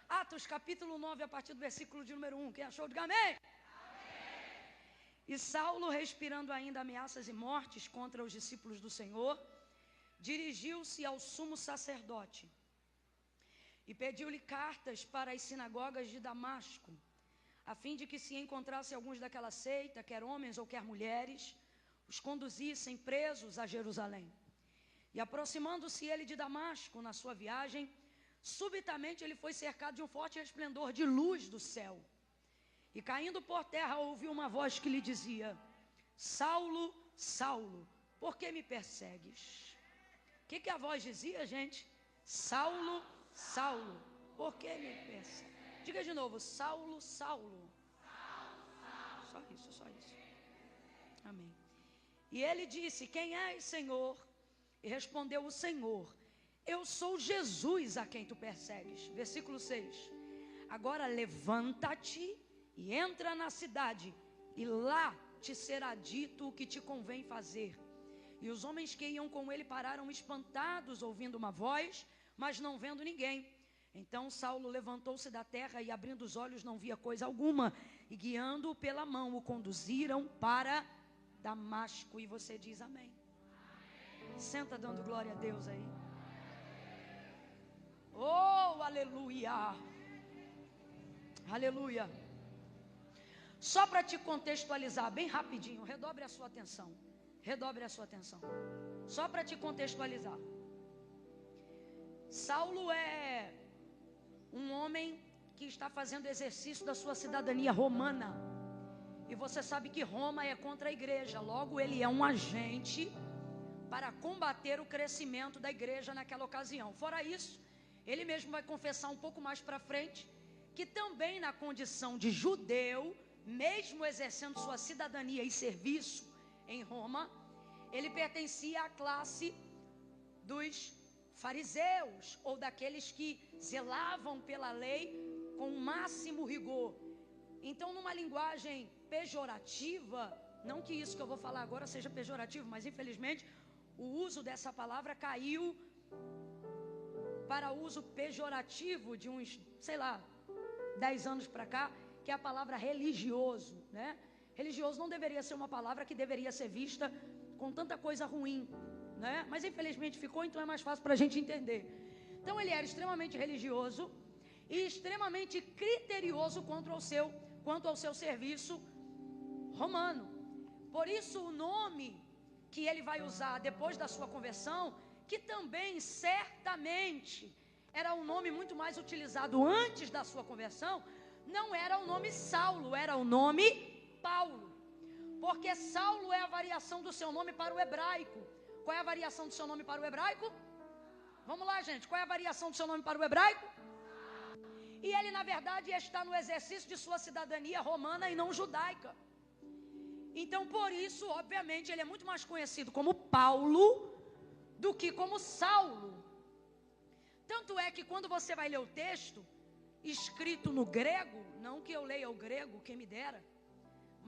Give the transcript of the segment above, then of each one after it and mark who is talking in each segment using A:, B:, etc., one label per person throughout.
A: Atos capítulo 9, a partir do versículo de número 1. Quem achou, diga amém. E Saulo, respirando ainda ameaças e mortes contra os discípulos do Senhor, dirigiu-se ao sumo sacerdote e pediu-lhe cartas para as sinagogas de Damasco, a fim de que se encontrasse alguns daquela seita, quer homens ou quer mulheres, os conduzissem presos a Jerusalém. E aproximando-se ele de Damasco na sua viagem, subitamente ele foi cercado de um forte resplendor de luz do céu. E caindo por terra ouviu uma voz que lhe dizia: Saulo, Saulo, por que me persegues? O que a voz dizia, gente? Saulo, Saulo, por que me persegues? Diga de novo: Saulo, Saulo. Só isso. Amém. E ele disse: quem és, Senhor? E respondeu o Senhor: eu sou Jesus a quem tu persegues. Versículo 6. Agora levanta-te e entra na cidade, e lá te será dito o que te convém fazer. E os homens que iam com ele pararam espantados, ouvindo uma voz, mas não vendo ninguém. Então Saulo levantou-se da terra e, abrindo os olhos, não via coisa alguma. E guiando-o pela mão, o conduziram para Damasco. E você diz amém. Senta dando glória a Deus aí. Oh, aleluia. Aleluia. Só para te contextualizar bem rapidinho, redobre a sua atenção. Redobre a sua atenção. Só para te contextualizar. Saulo é um homem que está fazendo exercício da sua cidadania romana. E você sabe que Roma é contra a igreja. Logo, ele é um agente para combater o crescimento da igreja naquela ocasião. Fora isso, ele mesmo vai confessar um pouco mais para frente que também na condição de judeu, mesmo exercendo sua cidadania e serviço em Roma, ele pertencia à classe dos fariseus, ou daqueles que zelavam pela lei com o máximo rigor. Então, numa linguagem pejorativa, não que isso que eu vou falar agora seja pejorativo, mas infelizmente o uso dessa palavra caiu para uso pejorativo de uns, 10 anos para cá, que é a palavra religioso, né? Religioso não deveria ser uma palavra que deveria ser vista com tanta coisa ruim, né? Mas infelizmente ficou, então é mais fácil para a gente entender. Então ele era extremamente religioso e extremamente criterioso quanto ao seu serviço romano. Por isso o nome que ele vai usar depois da sua conversão, que também certamente era um nome muito mais utilizado antes da sua conversão, não era o nome Saulo, era o nome Paulo. Porque Saulo é a variação do seu nome para o hebraico. Qual é a variação do seu nome para o hebraico? Vamos lá, gente. Qual é a variação do seu nome para o hebraico? E ele, na verdade, está no exercício de sua cidadania romana e não judaica. Então, por isso, obviamente, ele é muito mais conhecido como Paulo do que como Saulo. Tanto é que quando você vai ler o texto, escrito no grego, não que eu leia o grego, quem me dera,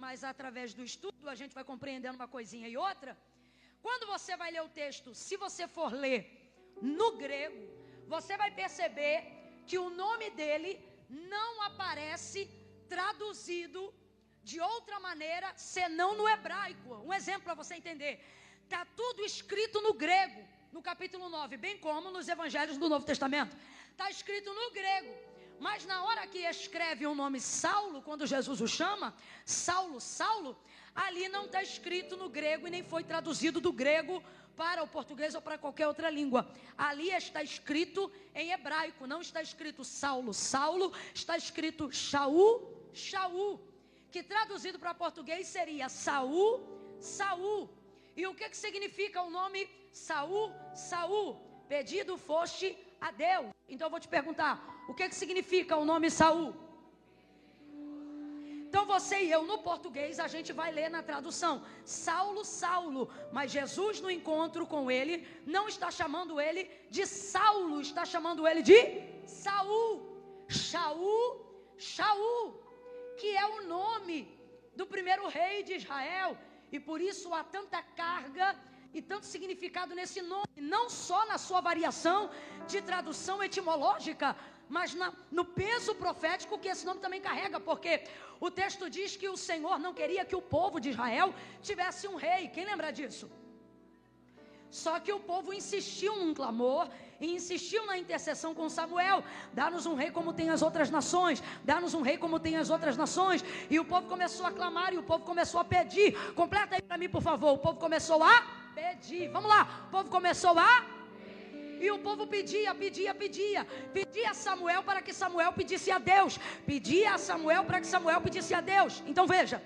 A: mas através do estudo a gente vai compreendendo uma coisinha e outra. Quando você vai ler o texto, se você for ler no grego, você vai perceber que o nome dele não aparece traduzido de outra maneira, senão no hebraico. Um exemplo para você entender. Está tudo escrito no grego, no capítulo 9, bem como nos evangelhos do Novo Testamento. Está escrito no grego. Mas na hora que escreve o nome Saulo, quando Jesus o chama, Saulo, Saulo, ali não está escrito no grego e nem foi traduzido do grego para o português ou para qualquer outra língua. Ali está escrito em hebraico, não está escrito Saulo, Saulo, está escrito Shaul, Shaul, que traduzido para português seria Saul, Saul. E o que significa o nome Saul, Saul? Pedido foste a Deus. Então eu vou te perguntar, o que significa o nome Saul? Então você e eu no português a gente vai ler na tradução Saulo, Saulo, mas Jesus no encontro com ele não está chamando ele de Saulo, está chamando ele de Saul, Shaul, Shaul, que é o nome do primeiro rei de Israel. E por isso há tanta carga e tanto significado nesse nome, não só na sua variação de tradução etimológica, mas no peso profético que esse nome também carrega, porque o texto diz que o Senhor não queria que o povo de Israel tivesse um rei. Quem lembra disso? Só que o povo insistiu num clamor e insistiu na intercessão com Samuel: dá-nos um rei como tem as outras nações, dá-nos um rei como tem as outras nações. E o povo começou a clamar, e o povo começou a pedir. Completa aí para mim, por favor. O povo começou a pedir. Vamos lá. O povo começou a... E o povo pedia a Samuel para que Samuel pedisse a Deus, pedia a Samuel para que Samuel pedisse a Deus. Então veja,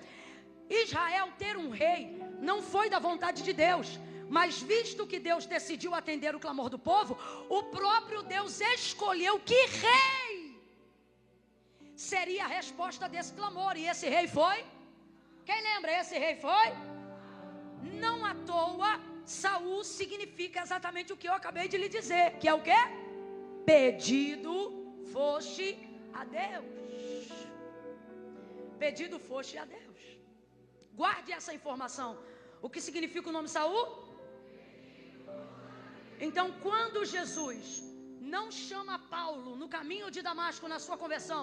A: Israel ter um rei não foi da vontade de Deus, mas visto que Deus decidiu atender o clamor do povo, o próprio Deus escolheu que rei seria a resposta desse clamor, e esse rei foi... Quem lembra? Esse rei foi... Não à toa, Saul significa exatamente o que eu acabei de lhe dizer, que é o quê? Pedido foste a Deus. Pedido foste a Deus. Guarde essa informação. O que significa o nome Saul? Então, quando Jesus não chama Paulo no caminho de Damasco, na sua conversão,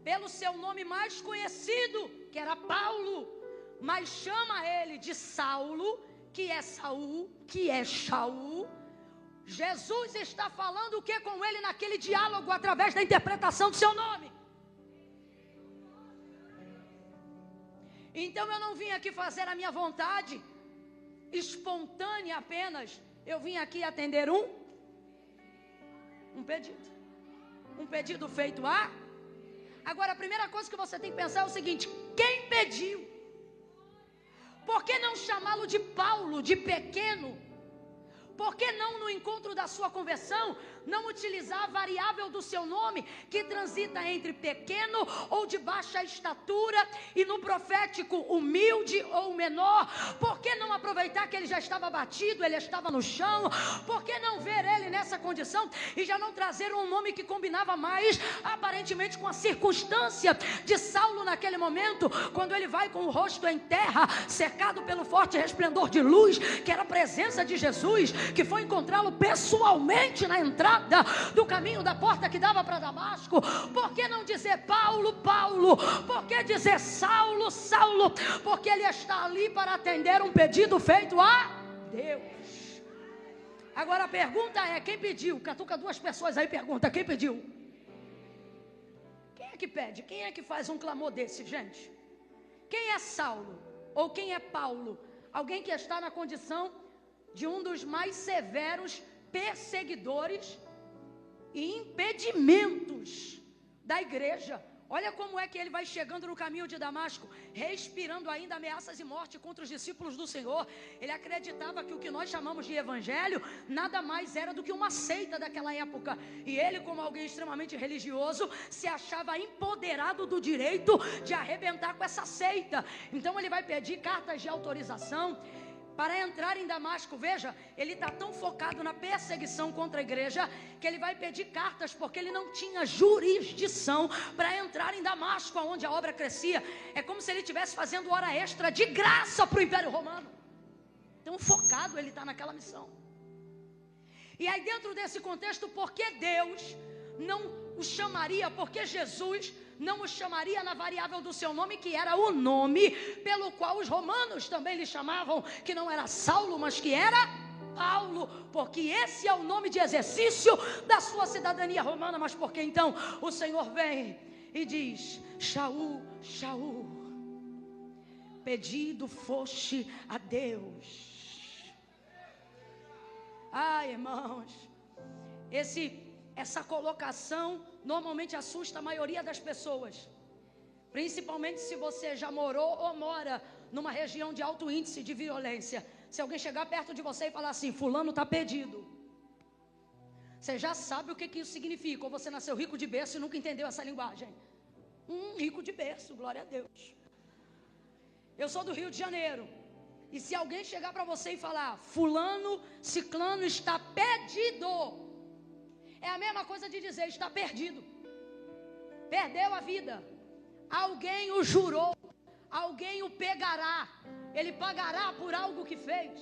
A: pelo seu nome mais conhecido, que era Paulo, mas chama ele de Saulo, que é Saul, que é Shaul, Jesus está falando o que com ele naquele diálogo, através da interpretação do seu nome. Então eu não vim aqui fazer a minha vontade espontânea apenas, eu vim aqui atender um pedido feito a... Agora a primeira coisa que você tem que pensar é o seguinte: quem pediu? Por que não chamá-lo de Paulo, de pequeno? Por que não, no encontro da sua conversão, não utilizar a variável do seu nome, que transita entre pequeno ou de baixa estatura, e no profético humilde ou menor? Por que não aproveitar que ele já estava batido, ele estava no chão? Por que não ver ele nessa condição e já não trazer um nome que combinava mais, aparentemente, com a circunstância de Saulo naquele momento, quando ele vai com o rosto em terra, cercado pelo forte resplendor de luz, que era a presença de Jesus, que foi encontrá-lo pessoalmente na entrada do caminho da porta que dava para Damasco? Por que não dizer Paulo, Paulo? Por que dizer Saulo, Saulo? Porque ele está ali para atender um pedido feito a Deus. Agora a pergunta é: quem pediu? Catuca duas pessoas aí, pergunta: quem pediu? Quem é que pede? Quem é que faz um clamor desse, gente? Quem é Saulo? Ou quem é Paulo? Alguém que está na condição de um dos mais severos perseguidores e impedimentos da igreja. Olha como é que ele vai chegando no caminho de Damasco, respirando ainda ameaças e morte contra os discípulos do Senhor. Ele acreditava que o que nós chamamos de evangelho nada mais era do que uma seita daquela época, e ele, como alguém extremamente religioso, se achava empoderado do direito de arrebentar com essa seita. Então ele vai pedir cartas de autorização para entrar em Damasco. Veja, ele está tão focado na perseguição contra a igreja, que ele vai pedir cartas, porque ele não tinha jurisdição para entrar em Damasco, onde a obra crescia. É como se ele estivesse fazendo hora extra de graça para o Império Romano. Tão focado ele está naquela missão. E aí, dentro desse contexto, por que Deus não o chamaria, porque Jesus não o chamaria na variável do seu nome, que era o nome pelo qual os romanos também lhe chamavam, que não era Saulo, mas que era Paulo, porque esse é o nome de exercício da sua cidadania romana. Mas por que então o Senhor vem e diz: Shaul, Shaul, pedido foste a Deus? Ai, irmãos, essa colocação normalmente assusta a maioria das pessoas, principalmente se você já morou ou mora numa região de alto índice de violência. Se alguém chegar perto de você e falar assim: fulano está perdido, você já sabe o que isso significa. Ou você nasceu rico de berço e nunca entendeu essa linguagem. Rico de berço, glória a Deus. Eu sou do Rio de Janeiro, e se alguém chegar para você e falar: fulano, ciclano está perdido, é a mesma coisa de dizer: está perdido, perdeu a vida, alguém o jurou, alguém o pegará, ele pagará por algo que fez.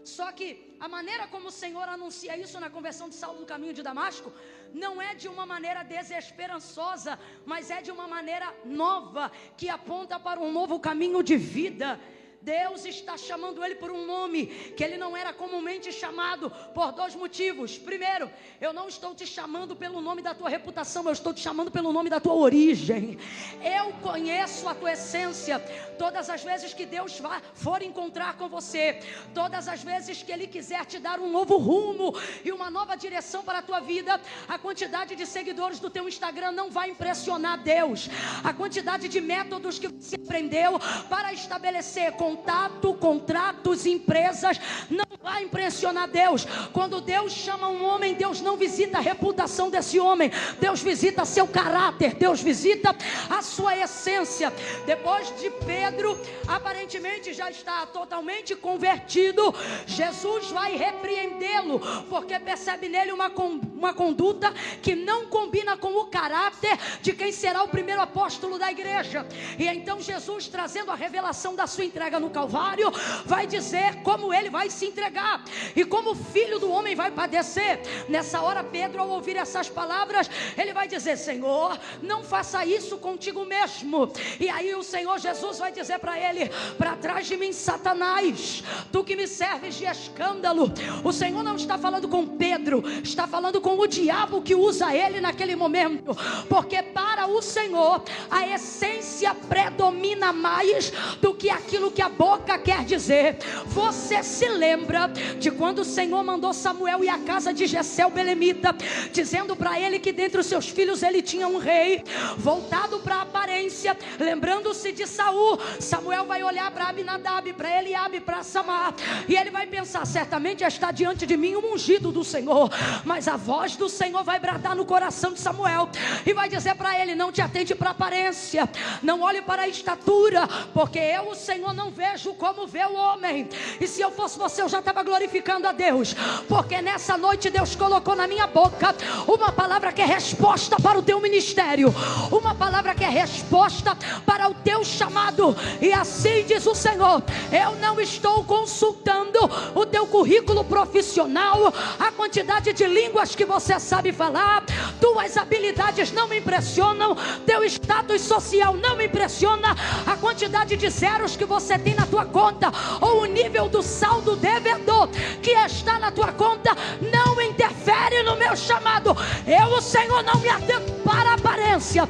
A: Só que a maneira como o Senhor anuncia isso na conversão de Saulo no caminho de Damasco, não é de uma maneira desesperançosa, mas é de uma maneira nova, que aponta para um novo caminho de vida. Deus está chamando ele por um nome que ele não era comumente chamado, por dois motivos. Primeiro, eu não estou te chamando pelo nome da tua reputação, eu estou te chamando pelo nome da tua origem. Eu conheço a tua essência. Todas as vezes que Deus for encontrar com você, todas as vezes que Ele quiser te dar um novo rumo e uma nova direção para a tua vida, a quantidade de seguidores do teu Instagram não vai impressionar Deus. A quantidade de métodos que você aprendeu para estabelecer contratos, empresas, não vai impressionar Deus. Quando Deus chama um homem, Deus não visita a reputação desse homem, Deus visita seu caráter, Deus visita a sua essência. Depois de Pedro aparentemente já está totalmente convertido, Jesus vai repreendê-lo, porque percebe nele uma conduta que não combina com o caráter de quem será o primeiro apóstolo da igreja. E então Jesus, trazendo a revelação da sua entrega no Calvário, vai dizer como ele vai se entregar e como o Filho do Homem vai padecer. Nessa hora, Pedro, ao ouvir essas palavras, ele vai dizer: Senhor, não faça isso contigo mesmo. E aí o Senhor Jesus vai dizer para ele: para trás de mim, Satanás, tu que me serves de escândalo. O Senhor não está falando com Pedro, está falando com o diabo que usa ele naquele momento, porque para o Senhor a essência predomina mais do que aquilo que a boca quer dizer. Você se lembra de quando o Senhor mandou Samuel ir à casa de Jessé o belemita, dizendo para ele que dentre os seus filhos ele tinha um rei voltado para a aparência, lembrando-se de Saul. Samuel vai olhar para Abinadab, para Eliabe, para Samar, e ele vai pensar: certamente está diante de mim um ungido do Senhor. Mas a voz do Senhor vai bradar no coração de Samuel e vai dizer para ele: não te atente para a aparência, não olhe para a estatura, porque eu, o Senhor, não vejo como vê o homem. E se eu fosse você, eu já estava glorificando a Deus, porque nessa noite Deus colocou na minha boca uma palavra que é resposta para o teu ministério, uma palavra que é resposta para o teu chamado. E assim diz o Senhor: eu não estou consultando o teu currículo profissional, a quantidade de línguas que você sabe falar, tuas habilidades não me impressionam, teu status social não me impressiona, a quantidade de zeros que você tem na tua conta, ou o nível do saldo devedor que está na tua conta, não interfere no meu chamado. Eu, o Senhor, não me atento para a aparência,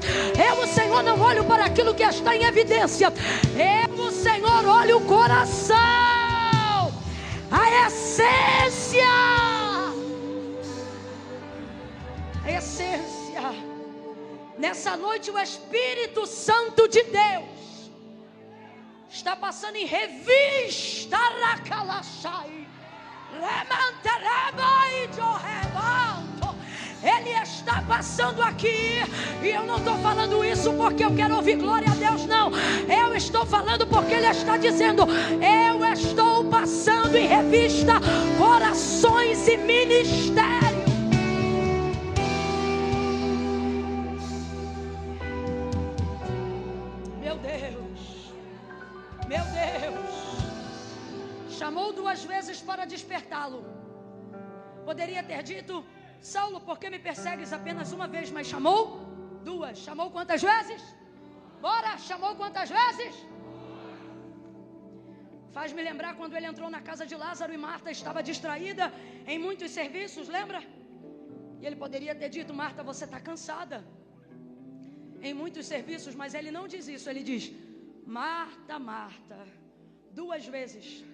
A: eu, o Senhor, não olho para aquilo que está em evidência, eu, o Senhor, olho o coração, a essência. A essência. Nessa noite o Espírito Santo de Deus está passando em revista. Ele está passando aqui, e eu não estou falando isso porque eu quero ouvir glória a Deus, não. Eu estou falando porque Ele está dizendo: eu estou passando em revista corações e ministérios. Meu Deus, meu Deus. Chamou 2 vezes para despertá-lo. Poderia ter dito: Saulo, por que me persegues apenas uma vez? Mas chamou 2. Chamou quantas vezes? Bora, chamou quantas vezes? Faz-me lembrar quando ele entrou na casa de Lázaro e Marta estava distraída em muitos serviços, lembra? E ele poderia ter dito: Marta, você está cansada em muitos serviços, mas ele não diz isso. Ele diz: Marta, Marta, 2 vezes.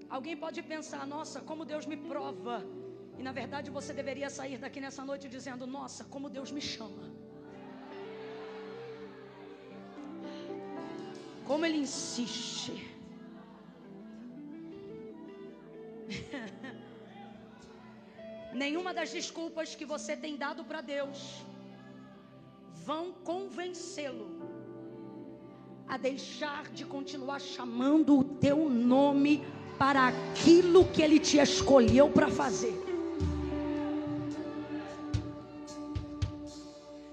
A: Alguém pode pensar: nossa, como Deus me prova. E na verdade você deveria sair daqui nessa noite dizendo: nossa, como Deus me chama, como Ele insiste. Nenhuma das desculpas que você tem dado para Deus vão convencê-lo a deixar de continuar chamando o teu nome para aquilo que Ele te escolheu para fazer.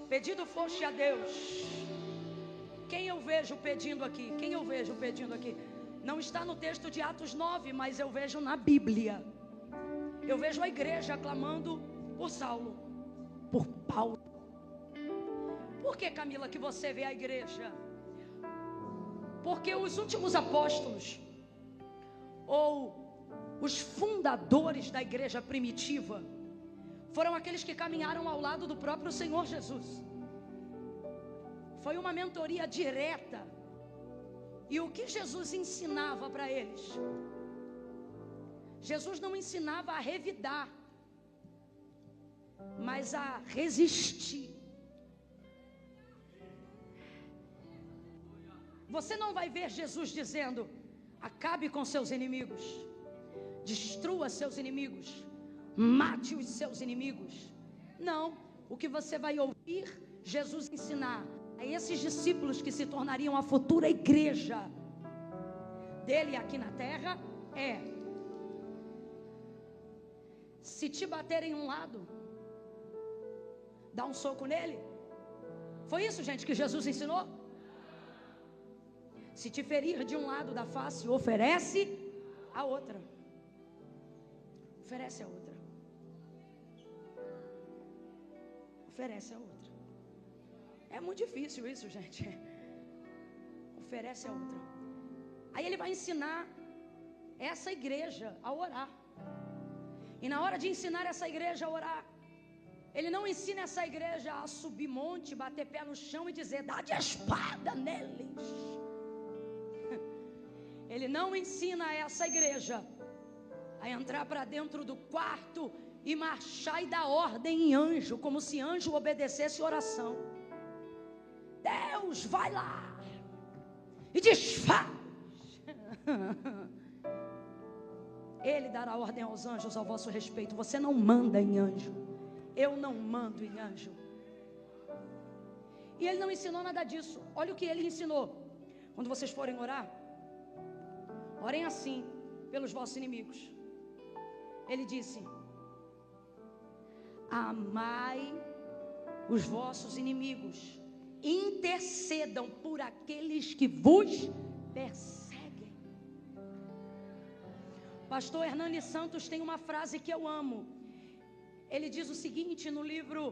A: Pedido foste a Deus. Quem eu vejo pedindo aqui? Quem eu vejo pedindo aqui? Não está no texto de Atos 9, mas eu vejo na Bíblia. Eu vejo a igreja clamando por Saulo, por Paulo. Por que, Camila, que você vê a igreja? Porque os últimos apóstolos, ou os fundadores da igreja primitiva, foram aqueles que caminharam ao lado do próprio Senhor Jesus. Foi uma mentoria direta. E o que Jesus ensinava para eles? Jesus não ensinava a revidar, mas a resistir. Você não vai ver Jesus dizendo: acabe com seus inimigos, destrua seus inimigos, mate os seus inimigos. Não, o que você vai ouvir Jesus ensinar a esses discípulos que se tornariam a futura igreja dele aqui na terra é: se te baterem um lado, dá um soco nele. Foi isso, gente, que Jesus ensinou? Se te ferir de um lado da face, oferece a outra. Oferece a outra. Oferece a outra. É muito difícil isso, gente. Oferece a outra. Aí ele vai ensinar essa igreja a orar. E na hora de ensinar essa igreja a orar, ele não ensina essa igreja a subir monte, bater pé no chão e dizer: dá de espada neles. Ele não ensina essa igreja a entrar para dentro do quarto e marchar e dar ordem em anjo, como se anjo obedecesse oração. Deus, vai lá e desfaz. Ele dará ordem aos anjos ao vosso respeito. Você não manda em anjo. Eu não mando em anjo. E ele não ensinou nada disso. Olha o que ele ensinou. Quando vocês forem orar, orem assim pelos vossos inimigos. Ele disse: amai os vossos inimigos, intercedam por aqueles que vos perseguem. Pastor Hernani Santos tem uma frase que eu amo. Ele diz o seguinte no livro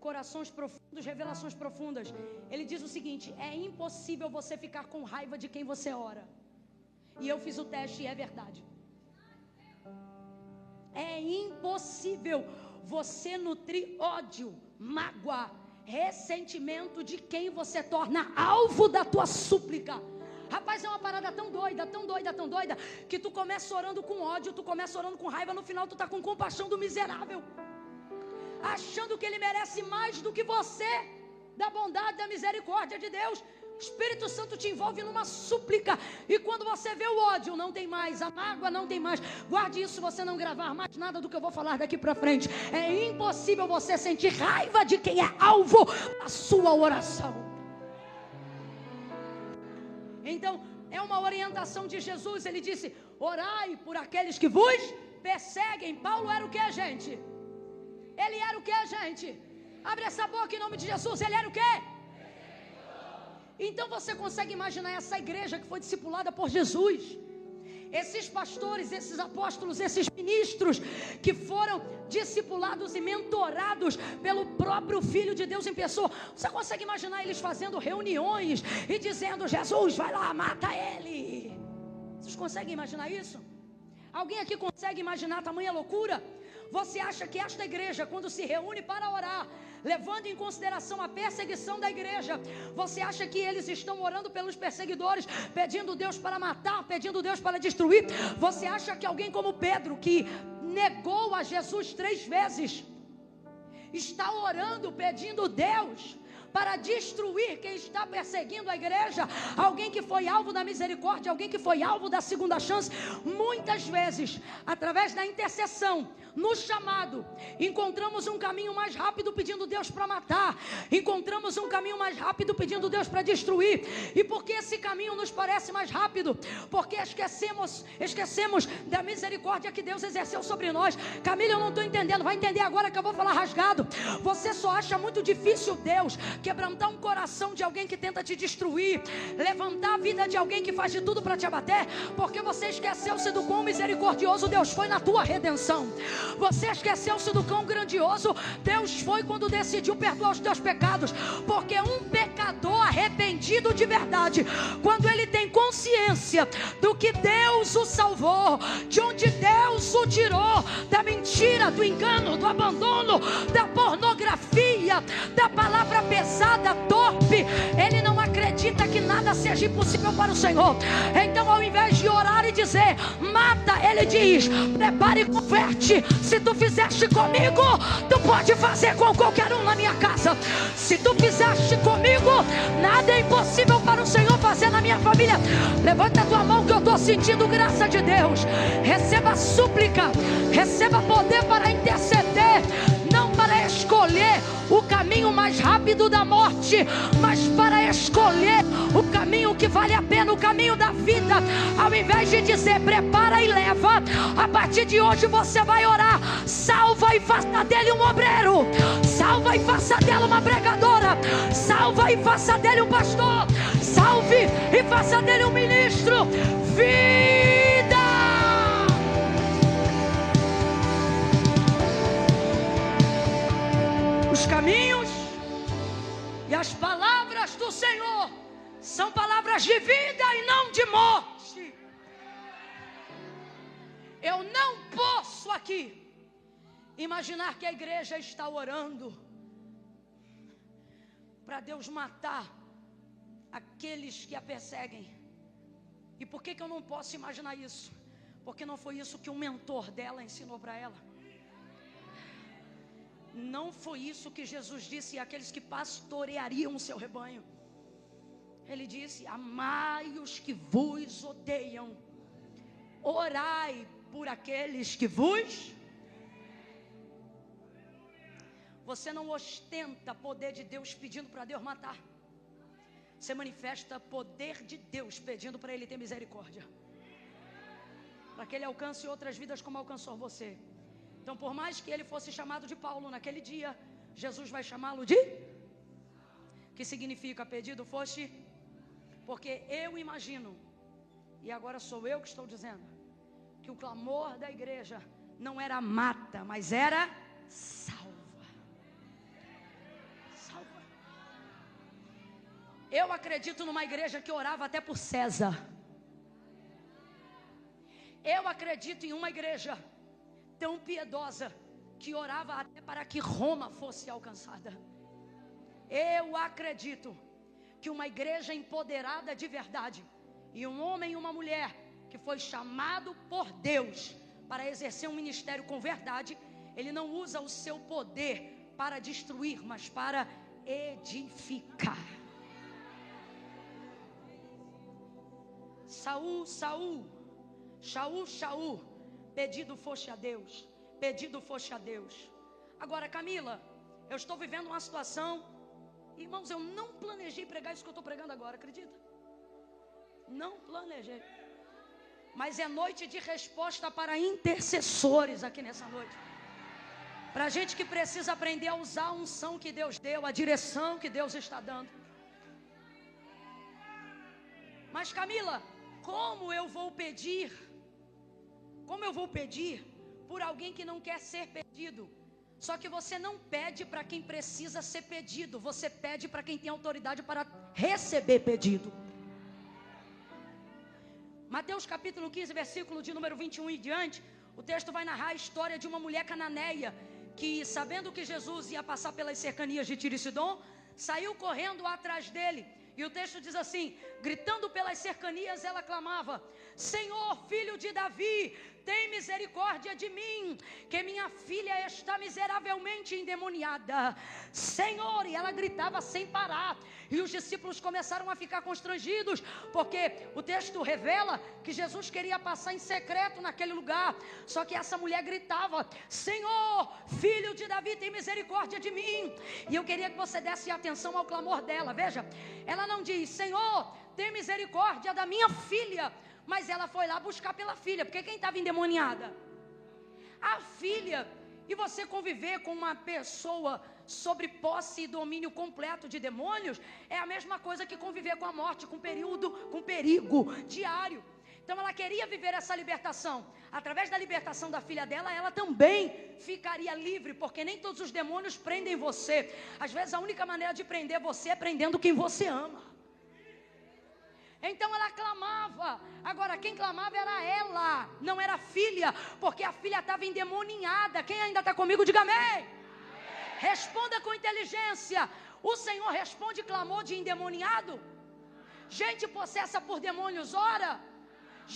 A: Corações Profundos, Revelações Profundas. Ele diz o seguinte: é impossível você ficar com raiva de quem você ora. E eu fiz o teste e é verdade. É impossível você nutrir ódio, mágoa, ressentimento de quem você torna alvo da tua súplica. Rapaz, é uma parada tão doida, tão doida, tão doida, que tu começa orando com ódio, tu começa orando com raiva, no final tu está com compaixão do miserável, achando que ele merece mais do que você, da bondade, da misericórdia de Deus. O Espírito Santo te envolve numa súplica, e quando você vê o ódio, não tem mais, a mágoa não tem mais. Guarde isso, você não gravar mais nada do que eu vou falar daqui para frente. É impossível você sentir raiva de quem é alvo da sua oração. Então, é uma orientação de Jesus. Ele disse: orai por aqueles que vos perseguem. Paulo era o que, gente? Ele era o que, gente? Abre essa boca em nome de Jesus. Ele era o que? Então você consegue imaginar essa igreja que foi discipulada por Jesus, esses pastores, esses apóstolos, esses ministros que foram discipulados e mentorados pelo próprio Filho de Deus em pessoa. Você consegue imaginar eles fazendo reuniões e dizendo: Jesus, vai lá, mata ele. Vocês conseguem imaginar isso? Alguém aqui consegue imaginar tamanha loucura? Você acha que esta igreja, quando se reúne para orar, levando em consideração a perseguição da igreja, você acha que eles estão orando pelos perseguidores, pedindo Deus para matar, pedindo Deus para destruir? Você acha que alguém como Pedro, que negou a Jesus 3 vezes, está orando, pedindo Deus para destruir quem está perseguindo a igreja? Alguém que foi alvo da misericórdia, alguém que foi alvo da segunda chance. Muitas vezes, através da intercessão, no chamado, encontramos um caminho mais rápido pedindo Deus para matar, encontramos um caminho mais rápido pedindo Deus para destruir. E por que esse caminho nos parece mais rápido? Porque esquecemos da misericórdia que Deus exerceu sobre nós. Camila, eu não estou entendendo. Vai entender agora que eu vou falar rasgado. Você só acha muito difícil Deus quebrantar um coração de alguém que tenta te destruir, levantar a vida de alguém que faz de tudo para te abater, porque você esqueceu-se do quão misericordioso Deus foi na tua redenção. Você esqueceu-se do quão grandioso Deus foi quando decidiu perdoar os teus pecados, porque um pecador arrependido de verdade, quando ele tem consciência do que Deus o salvou, de onde Deus o tirou, da mentira, do engano, do abandono, da pornografia, da palavra pesada, torpe, ele não acredita que nada seja impossível para o Senhor. Então, ao invés de orar e dizer, mata, ele diz, prepara e converte. Se tu fizeste comigo, tu pode fazer com qualquer um na minha casa. Se tu fizeste comigo, nada é impossível para o Senhor fazer na minha família. Levanta a tua mão que eu estou sentindo graça de Deus. Receba súplica, receba poder para interceder, não para escolher o caminho mais rápido da morte, mas para escolher o caminho que vale a pena, o caminho da vida. Ao invés de dizer prepara e leva, a partir de hoje você vai orar, salva e faça dele um obreiro, salva e faça dela uma pregadora, salva e faça dele um pastor, salve e faça dele um ministro. Vida! Os caminhos e as palavras do Senhor são palavras de vida e não de morte. Eu não posso aqui imaginar que a igreja está orando para Deus matar aqueles que a perseguem. E por que eu não posso imaginar isso? Porque não foi isso que um mentor dela ensinou para ela. Não foi isso que Jesus disse àqueles que pastoreariam o seu rebanho. Ele disse, amai os que vos odeiam, orai por aqueles que vos... Você não ostenta poder de Deus pedindo para Deus matar. Você manifesta poder de Deus pedindo para Ele ter misericórdia, para que Ele alcance outras vidas como alcançou você. Então, por mais que ele fosse chamado de Paulo naquele dia, Jesus vai chamá-lo de... Que significa pedido foste? Porque eu imagino, e agora sou eu que estou dizendo, que o clamor da igreja não era mata, mas era salva. Salva. Eu acredito numa igreja que orava até por César. Eu acredito em uma igreja tão piedosa que orava até para que Roma fosse alcançada. Eu acredito que uma igreja empoderada de verdade, e um homem e uma mulher que foi chamado por Deus para exercer um ministério com verdade, ele não usa o seu poder para destruir, mas para edificar. Saul, Shaul, pedido foste a Deus, pedido foste a Deus. Agora, Camila, eu estou vivendo uma situação, irmãos, eu não planejei pregar isso que eu estou pregando agora, acredita? Não planejei. Mas é noite de resposta para intercessores aqui nessa noite. Para gente que precisa aprender a usar a unção que Deus deu, a direção que Deus está dando. Mas, Camila, como eu vou pedir? Como eu vou pedir por alguém que não quer ser pedido? Só que você não pede para quem precisa ser pedido, você pede para quem tem autoridade para receber pedido. Mateus capítulo 15, versículo de número 21 e diante, o texto vai narrar a história de uma mulher cananeia que, sabendo que Jesus ia passar pelas cercanias de Tiro e Sidom, saiu correndo atrás dele. E o texto diz assim, gritando pelas cercanias, ela clamava, Senhor, filho de Davi, tem misericórdia de mim, que minha filha está miseravelmente endemoniada. Senhor, e ela gritava sem parar. E os discípulos começaram a ficar constrangidos, porque o texto revela que Jesus queria passar em secreto naquele lugar. Só que essa mulher gritava, Senhor, filho de Davi, tem misericórdia de mim. E eu queria que você desse atenção ao clamor dela. Veja, ela não diz, Senhor, tem misericórdia da minha filha, mas ela foi lá buscar pela filha, porque quem estava endemoniada? A filha. E você conviver com uma pessoa sobre posse e domínio completo de demônios, é a mesma coisa que conviver com a morte, com perigo diário. Então ela queria viver essa libertação. Através da libertação da filha dela, ela também ficaria livre, porque nem todos os demônios prendem você. Às vezes a única maneira de prender você é prendendo quem você ama. Então ela clamava. Agora quem clamava era ela, não era a filha, porque a filha estava endemoninhada. Quem ainda está comigo, diga amém. Responda com inteligência. O Senhor responde clamor de endemoniado? Gente possessa por demônios ora?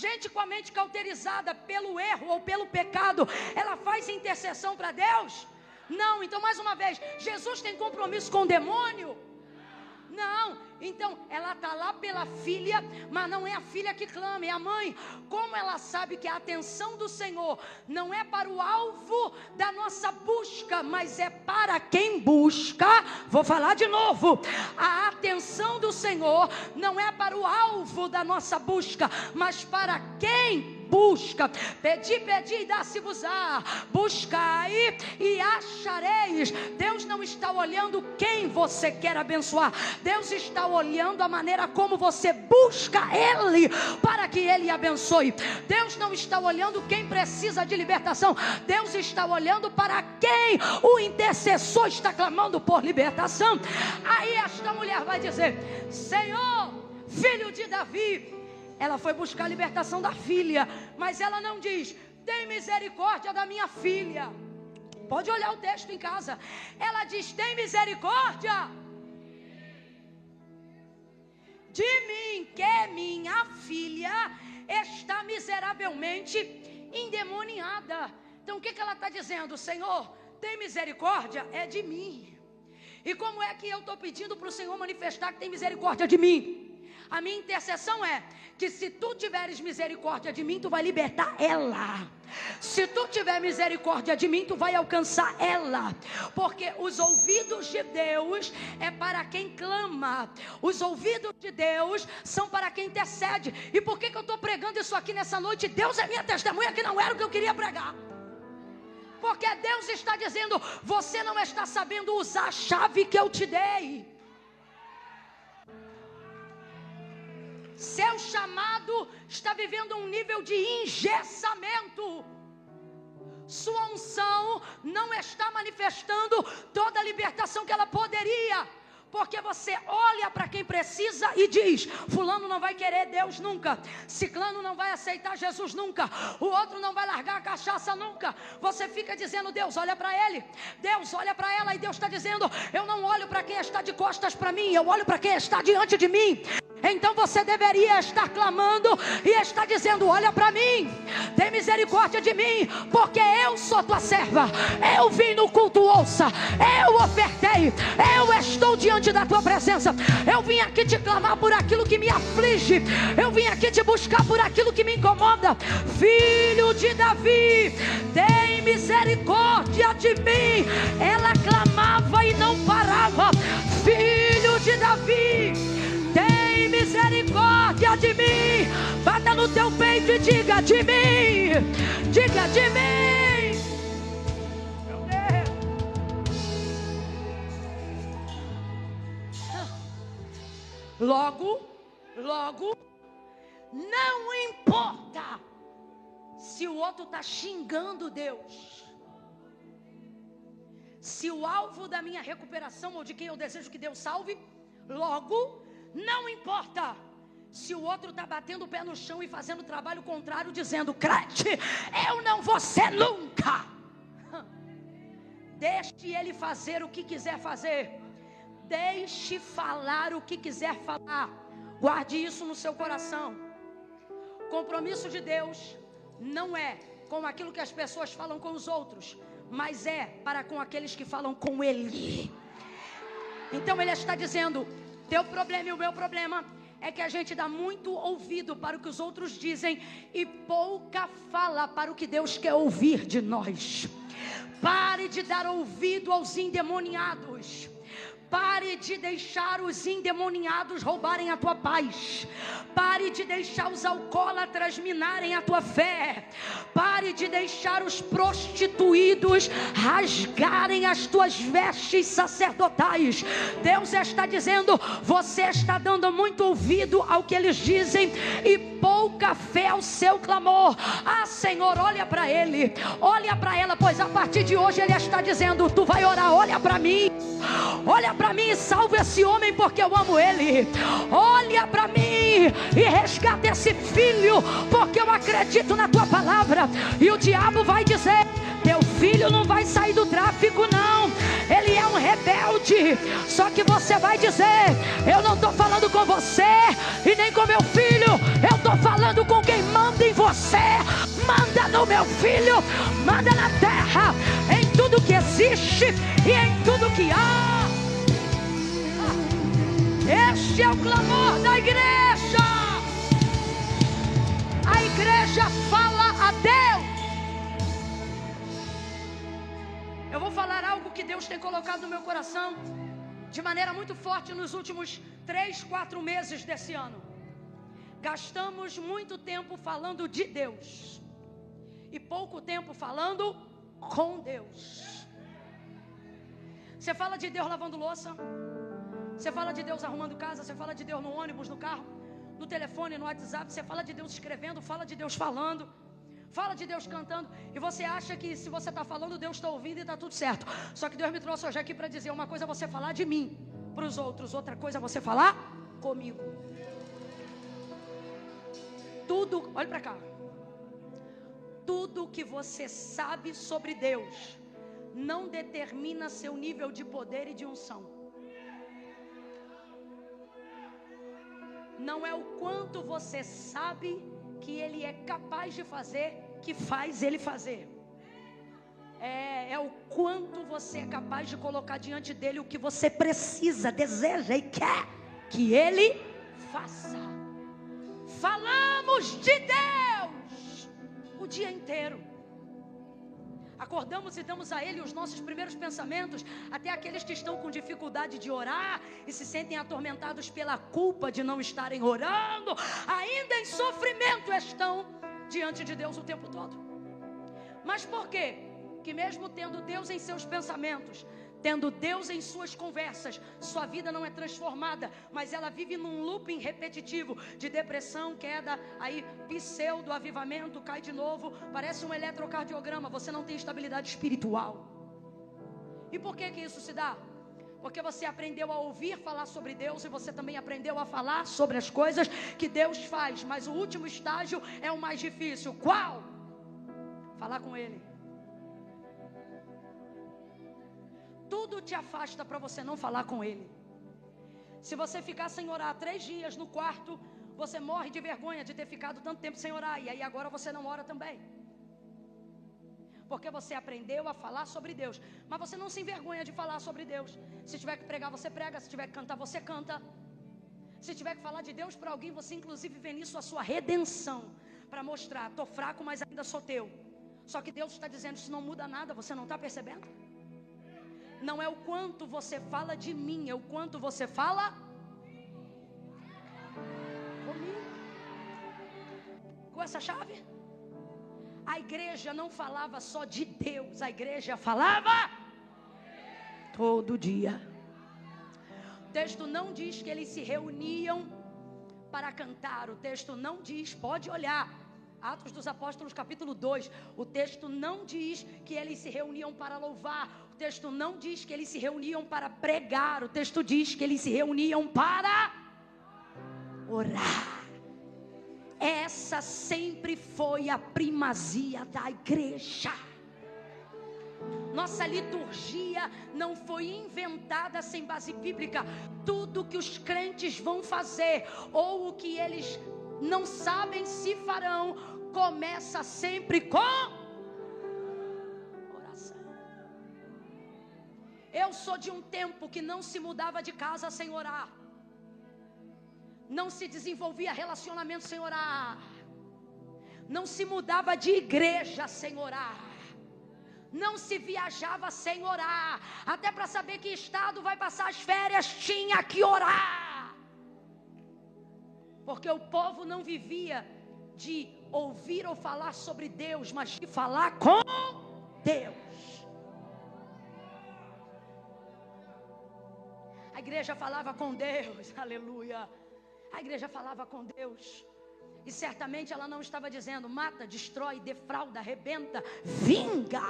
A: Gente com a mente cauterizada pelo erro ou pelo pecado, ela faz intercessão para Deus? Não. Então mais uma vez, Jesus tem compromisso com o demônio? Não. Então ela está lá pela filha, mas não é a filha que clama, é a mãe. Como ela sabe que a atenção do Senhor não é para o alvo da nossa busca, mas é para quem busca? Vou falar de novo. A atenção do Senhor não é para o alvo da nossa busca, mas para quem busca. Pedi, pedi e dá-se-vos-á. Buscai e achareis. Deus não está olhando quem você quer abençoar. Deus está olhando a maneira como você busca Ele para que Ele abençoe. Deus não está olhando quem precisa de libertação. Deus está olhando para quem o intercessor está clamando por libertação. Aí esta mulher vai dizer: Senhor, filho de Davi. Ela foi buscar a libertação da filha, mas ela não diz: tem misericórdia da minha filha. Pode olhar o texto em casa. Ela diz: tem misericórdia de mim, que minha filha está miseravelmente endemoniada. Então o que ela está dizendo? Senhor, tem misericórdia é de mim. E como é que eu estou pedindo para o Senhor manifestar que tem misericórdia de mim? A minha intercessão é que se tu tiveres misericórdia de mim, tu vai libertar ela. Se tu tiver misericórdia de mim, tu vai alcançar ela. Porque os ouvidos de Deus é para quem clama. Os ouvidos de Deus são para quem intercede. E por que eu estou pregando isso aqui nessa noite? Deus é minha testemunha que não era o que eu queria pregar. Porque Deus está dizendo: você não está sabendo usar a chave que eu te dei. Seu chamado está vivendo um nível de engessamento. Sua unção não está manifestando toda a libertação que ela poderia. Porque você olha para quem precisa e diz: fulano não vai querer Deus nunca, ciclano não vai aceitar Jesus nunca, o outro não vai largar a cachaça nunca. Você fica dizendo: Deus olha para ele, Deus olha para ela. E Deus está dizendo: eu não olho para quem está de costas para mim, eu olho para quem está diante de mim. Então você deveria estar clamando e estar dizendo: olha para mim, tem misericórdia de mim, porque eu sou tua serva. Eu vim no culto, ouça, eu ofertei, eu estou diante da tua presença. Eu vim aqui te clamar por aquilo que me aflige, eu vim aqui te buscar por aquilo que me incomoda. Filho de Davi, tem misericórdia de mim. Ela clamava e não parava. Filho de Davi, tem misericórdia de mim. Bata no teu peito e diga: de mim, diga: de mim. Meu Deus. Logo, não importa se o outro está xingando Deus, se o alvo da minha recuperação ou de quem eu desejo que Deus salve, logo, não importa se o outro está batendo o pé no chão e fazendo o trabalho contrário, dizendo: crente, eu não vou ser nunca. Deixe ele fazer o que quiser fazer. Deixe falar o que quiser falar. Guarde isso no seu coração. Compromisso de Deus não é com aquilo que as pessoas falam com os outros, mas é para com aqueles que falam com Ele. Então Ele está dizendo: teu problema e o meu problema é que a gente dá muito ouvido para o que os outros dizem e pouca fala para o que Deus quer ouvir de nós. Pare de dar ouvido aos endemoniados. Pare de deixar os endemoniados roubarem a tua paz. Pare de deixar os alcoólatras minarem a tua fé. Pare de deixar os prostituídos rasgarem as tuas vestes sacerdotais. Deus está dizendo: você está dando muito ouvido ao que eles dizem e pouca fé ao seu clamor. Ah, Senhor, olha para ele, olha para ela, pois a partir de hoje ele está dizendo: tu vai orar, olha para mim. Olha para mim e salva esse homem, porque eu amo ele. Olha para mim e resgata esse filho, porque eu acredito na tua palavra. E o diabo vai dizer: teu filho não vai sair do tráfico, não. Ele é um rebelde. Só que você vai dizer: eu não estou falando com você e nem com meu filho. Eu estou falando com quem manda em você. Manda no meu filho, manda na terra, em tudo que existe e em tudo que há. Este é o clamor da igreja. A igreja fala a Deus. Eu vou falar algo que Deus tem colocado no meu coração de maneira muito forte nos últimos 3-4 meses desse ano. Gastamos muito tempo falando de Deus e pouco tempo falando com Deus. Você fala de Deus lavando louça, você fala de Deus arrumando casa, você fala de Deus no ônibus, no carro, no telefone, no WhatsApp. Você fala de Deus escrevendo, fala de Deus falando, fala de Deus cantando. E você acha que se você está falando, Deus está ouvindo e está tudo certo. Só que Deus me trouxe hoje aqui para dizer: uma coisa é você falar de mim para os outros, outra coisa é você falar comigo. Tudo, olha para cá. Tudo que você sabe sobre Deus não determina seu nível de poder e de unção. Não é o quanto você sabe que Ele é capaz de fazer que faz Ele fazer. É o quanto você é capaz de colocar diante dEle o que você precisa, deseja e quer que Ele faça. Falamos de Deus o dia inteiro. Acordamos e damos a Ele os nossos primeiros pensamentos. Até aqueles que estão com dificuldade de orar e se sentem atormentados pela culpa de não estarem orando, ainda em sofrimento estão diante de Deus o tempo todo. Mas por quê? Que mesmo tendo Deus em seus pensamentos, tendo Deus em suas conversas, sua vida não é transformada, mas ela vive num looping repetitivo de depressão, queda, aí pseudo avivamento, cai de novo, parece um eletrocardiograma. Você não tem estabilidade espiritual. E por que isso se dá? Porque você aprendeu a ouvir falar sobre Deus e você também aprendeu a falar sobre as coisas que Deus faz, mas o último estágio é o mais difícil. Qual? Falar com Ele. Tudo te afasta para você não falar com Ele. Se você ficar sem orar 3 dias no quarto, você morre de vergonha de ter ficado tanto tempo sem orar. E aí agora você não ora também. Porque você aprendeu a falar sobre Deus, mas você não se envergonha de falar sobre Deus. Se tiver que pregar, você prega. Se tiver que cantar, você canta. Se tiver que falar de Deus para alguém, você inclusive vê nisso a sua redenção, para mostrar: estou fraco, mas ainda sou teu. Só que Deus está dizendo: isso não muda nada. Você não está percebendo? Não é o quanto você fala de mim, é o quanto você fala comigo. Com essa chave? A igreja não falava só de Deus, a igreja falava todo dia. O texto não diz que eles se reuniam para cantar, o texto não diz, pode olhar, Atos dos Apóstolos capítulo 2, o texto não diz que eles se reuniam para louvar, o texto não diz que eles se reuniam para pregar, o texto diz que eles se reuniam para orar. Essa sempre foi a primazia da igreja. Nossa liturgia não foi inventada sem base bíblica. Tudo que os crentes vão fazer, ou o que eles não sabem se farão, começa sempre com oração. Eu sou de um tempo que não se mudava de casa sem orar. Não se desenvolvia relacionamento sem orar. Não se mudava de igreja sem orar. Não se viajava sem orar. Até para saber que estado vai passar as férias, tinha que orar. Porque o povo não vivia de ouvir ou falar sobre Deus, mas de falar com Deus. A igreja falava com Deus, aleluia. A igreja falava com Deus. E certamente ela não estava dizendo: mata, destrói, defrauda, arrebenta, vinga.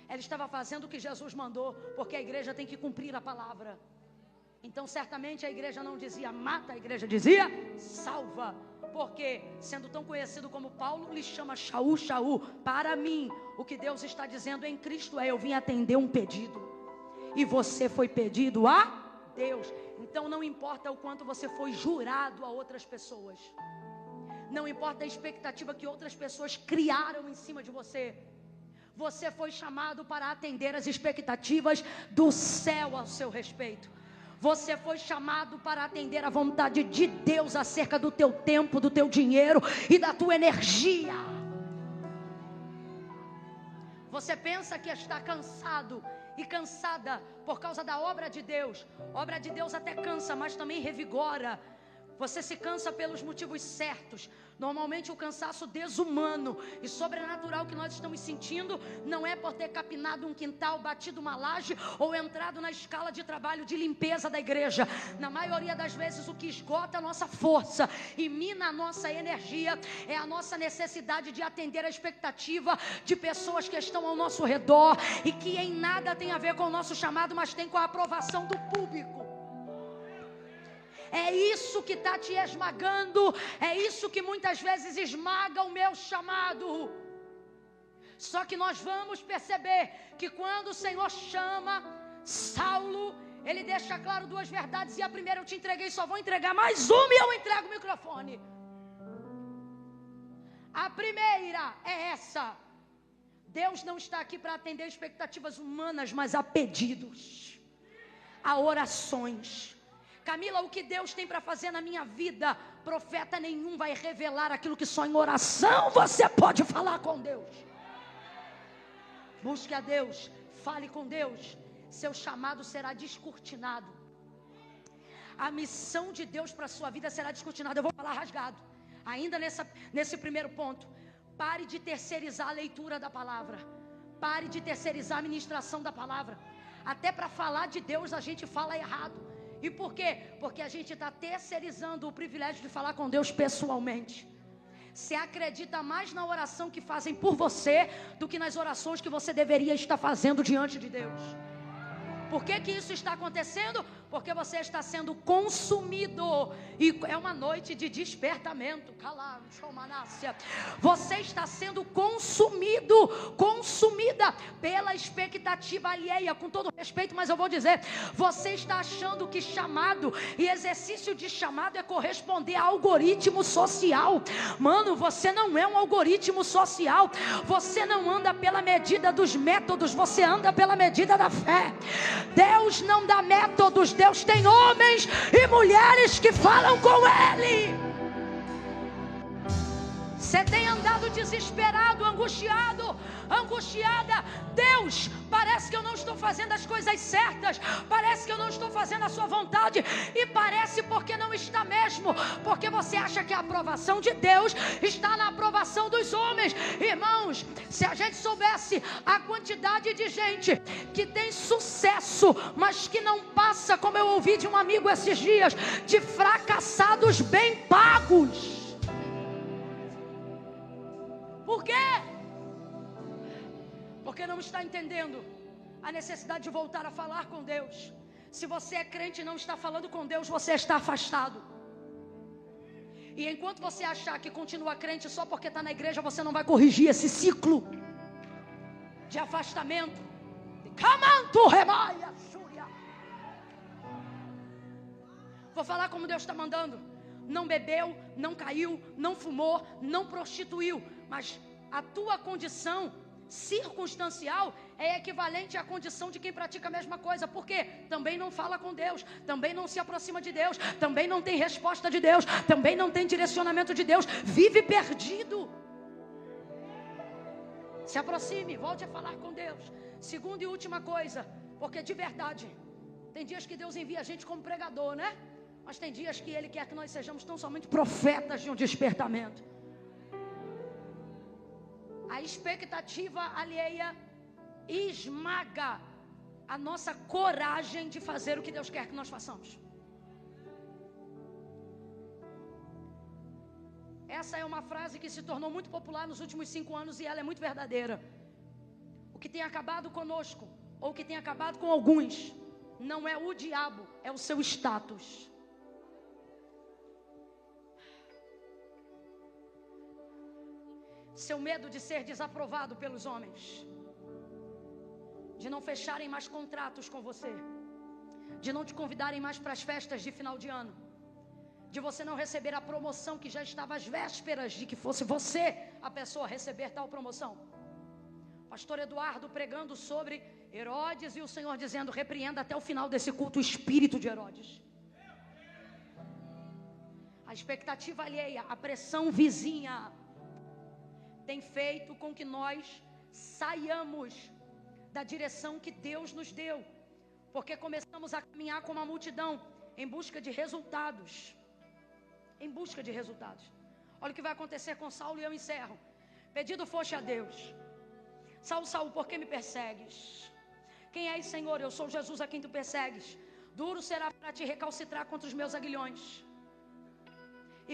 A: Ela estava fazendo o que Jesus mandou, porque a igreja tem que cumprir a palavra. Então certamente a igreja não dizia mata, a igreja dizia salva. Porque sendo tão conhecido como Paulo, lhe chama Shaul, Shaul. Para mim, o que Deus está dizendo em Cristo é: eu vim atender um pedido, e você foi pedido a Deus. Então não importa o quanto você foi jurado a outras pessoas, não importa a expectativa que outras pessoas criaram em cima de você. Você foi chamado para atender as expectativas do céu ao seu respeito. Você foi chamado para atender a vontade de Deus acerca do teu tempo, do teu dinheiro e da tua energia. Você pensa que está cansado e cansada por causa da obra de Deus. Obra de Deus até cansa, mas também revigora. Você se cansa pelos motivos certos. Normalmente o cansaço desumano e sobrenatural que nós estamos sentindo não é por ter capinado um quintal, batido uma laje ou entrado na escala de trabalho de limpeza da igreja. Na maioria das vezes o que esgota a nossa força e mina a nossa energia é a nossa necessidade de atender a expectativa de pessoas que estão ao nosso redor e que em nada tem a ver com o nosso chamado, mas tem com a aprovação do público. É isso que está te esmagando. É isso que muitas vezes esmaga o meu chamado. Só que nós vamos perceber que quando o Senhor chama Saulo, Ele deixa claro duas verdades. E a primeira eu te entreguei, só vou entregar mais uma e eu entrego o microfone. A primeira é essa: Deus não está aqui para atender expectativas humanas, mas a pedidos, a orações. Camila, o que Deus tem para fazer na minha vida, profeta nenhum vai revelar aquilo que só em oração você pode falar com Deus. Busque a Deus, fale com Deus, seu chamado será descortinado. A missão de Deus para a sua vida será descortinada. Eu vou falar rasgado, ainda nesse primeiro ponto. Pare de terceirizar a leitura da palavra. Pare de terceirizar a ministração da palavra. Até para falar de Deus a gente fala errado. E por quê? Porque a gente está terceirizando o privilégio de falar com Deus pessoalmente. Você acredita mais na oração que fazem por você do que nas orações que você deveria estar fazendo diante de Deus. Por que isso está acontecendo? Porque você está sendo consumido. E é uma noite de despertamento. Você está sendo consumido, consumida pela expectativa alheia. Com todo respeito, mas eu vou dizer: você está achando que chamado e exercício de chamado é corresponder a algoritmo social. Mano, você não é um algoritmo social. Você não anda pela medida dos métodos, você anda pela medida da fé. Deus não dá métodos, Deus tem homens e mulheres que falam com Ele. Você tem andado desesperado, angustiado, angustiada. Deus, parece que eu não estou fazendo as coisas certas, parece que eu não estou fazendo a sua vontade, e parece porque não está mesmo, porque você acha que a aprovação de Deus está na aprovação dos homens. Irmãos, se a gente soubesse a quantidade de gente que tem sucesso, mas que não passa, como eu ouvi de um amigo esses dias, de fracassados bem pagos. Por quê? Porque não está entendendo a necessidade de voltar a falar com Deus. Se você é crente e não está falando com Deus, você está afastado. E enquanto você achar que continua crente só porque está na igreja, você não vai corrigir esse ciclo de afastamento. Vou falar como Deus está mandando. Não bebeu, não caiu, não fumou, não prostituiu, mas a tua condição circunstancial é equivalente à condição de quem pratica a mesma coisa. Por quê? Também não fala com Deus, também não se aproxima de Deus, também não tem resposta de Deus, também não tem direcionamento de Deus, vive perdido. Se aproxime, volte a falar com Deus. Segunda e última coisa, porque de verdade, tem dias que Deus envia a gente como pregador, né? Mas tem dias que Ele quer que nós sejamos tão somente profetas de um despertamento. A expectativa alheia esmaga a nossa coragem de fazer o que Deus quer que nós façamos. Essa é uma frase que se tornou muito popular nos últimos 5 anos e ela é muito verdadeira. O que tem acabado conosco, ou o que tem acabado com alguns, não é o diabo, é o seu status. Seu medo de ser desaprovado pelos homens, de não fecharem mais contratos com você, de não te convidarem mais para as festas de final de ano, de você não receber a promoção que já estava às vésperas de que fosse você a pessoa a receber tal promoção. Pastor Eduardo pregando sobre Herodes e o Senhor dizendo: repreenda até o final desse culto o espírito de Herodes. A expectativa alheia, a pressão vizinha tem feito com que nós saiamos da direção que Deus nos deu, porque começamos a caminhar como a multidão em busca de resultados. Em busca de resultados. Olha o que vai acontecer com Saulo e eu encerro. Pedido foste a Deus: Saulo, Saulo, por que me persegues? Quem és, Senhor? Eu sou Jesus a quem tu persegues. Duro será para te recalcitrar contra os meus aguilhões.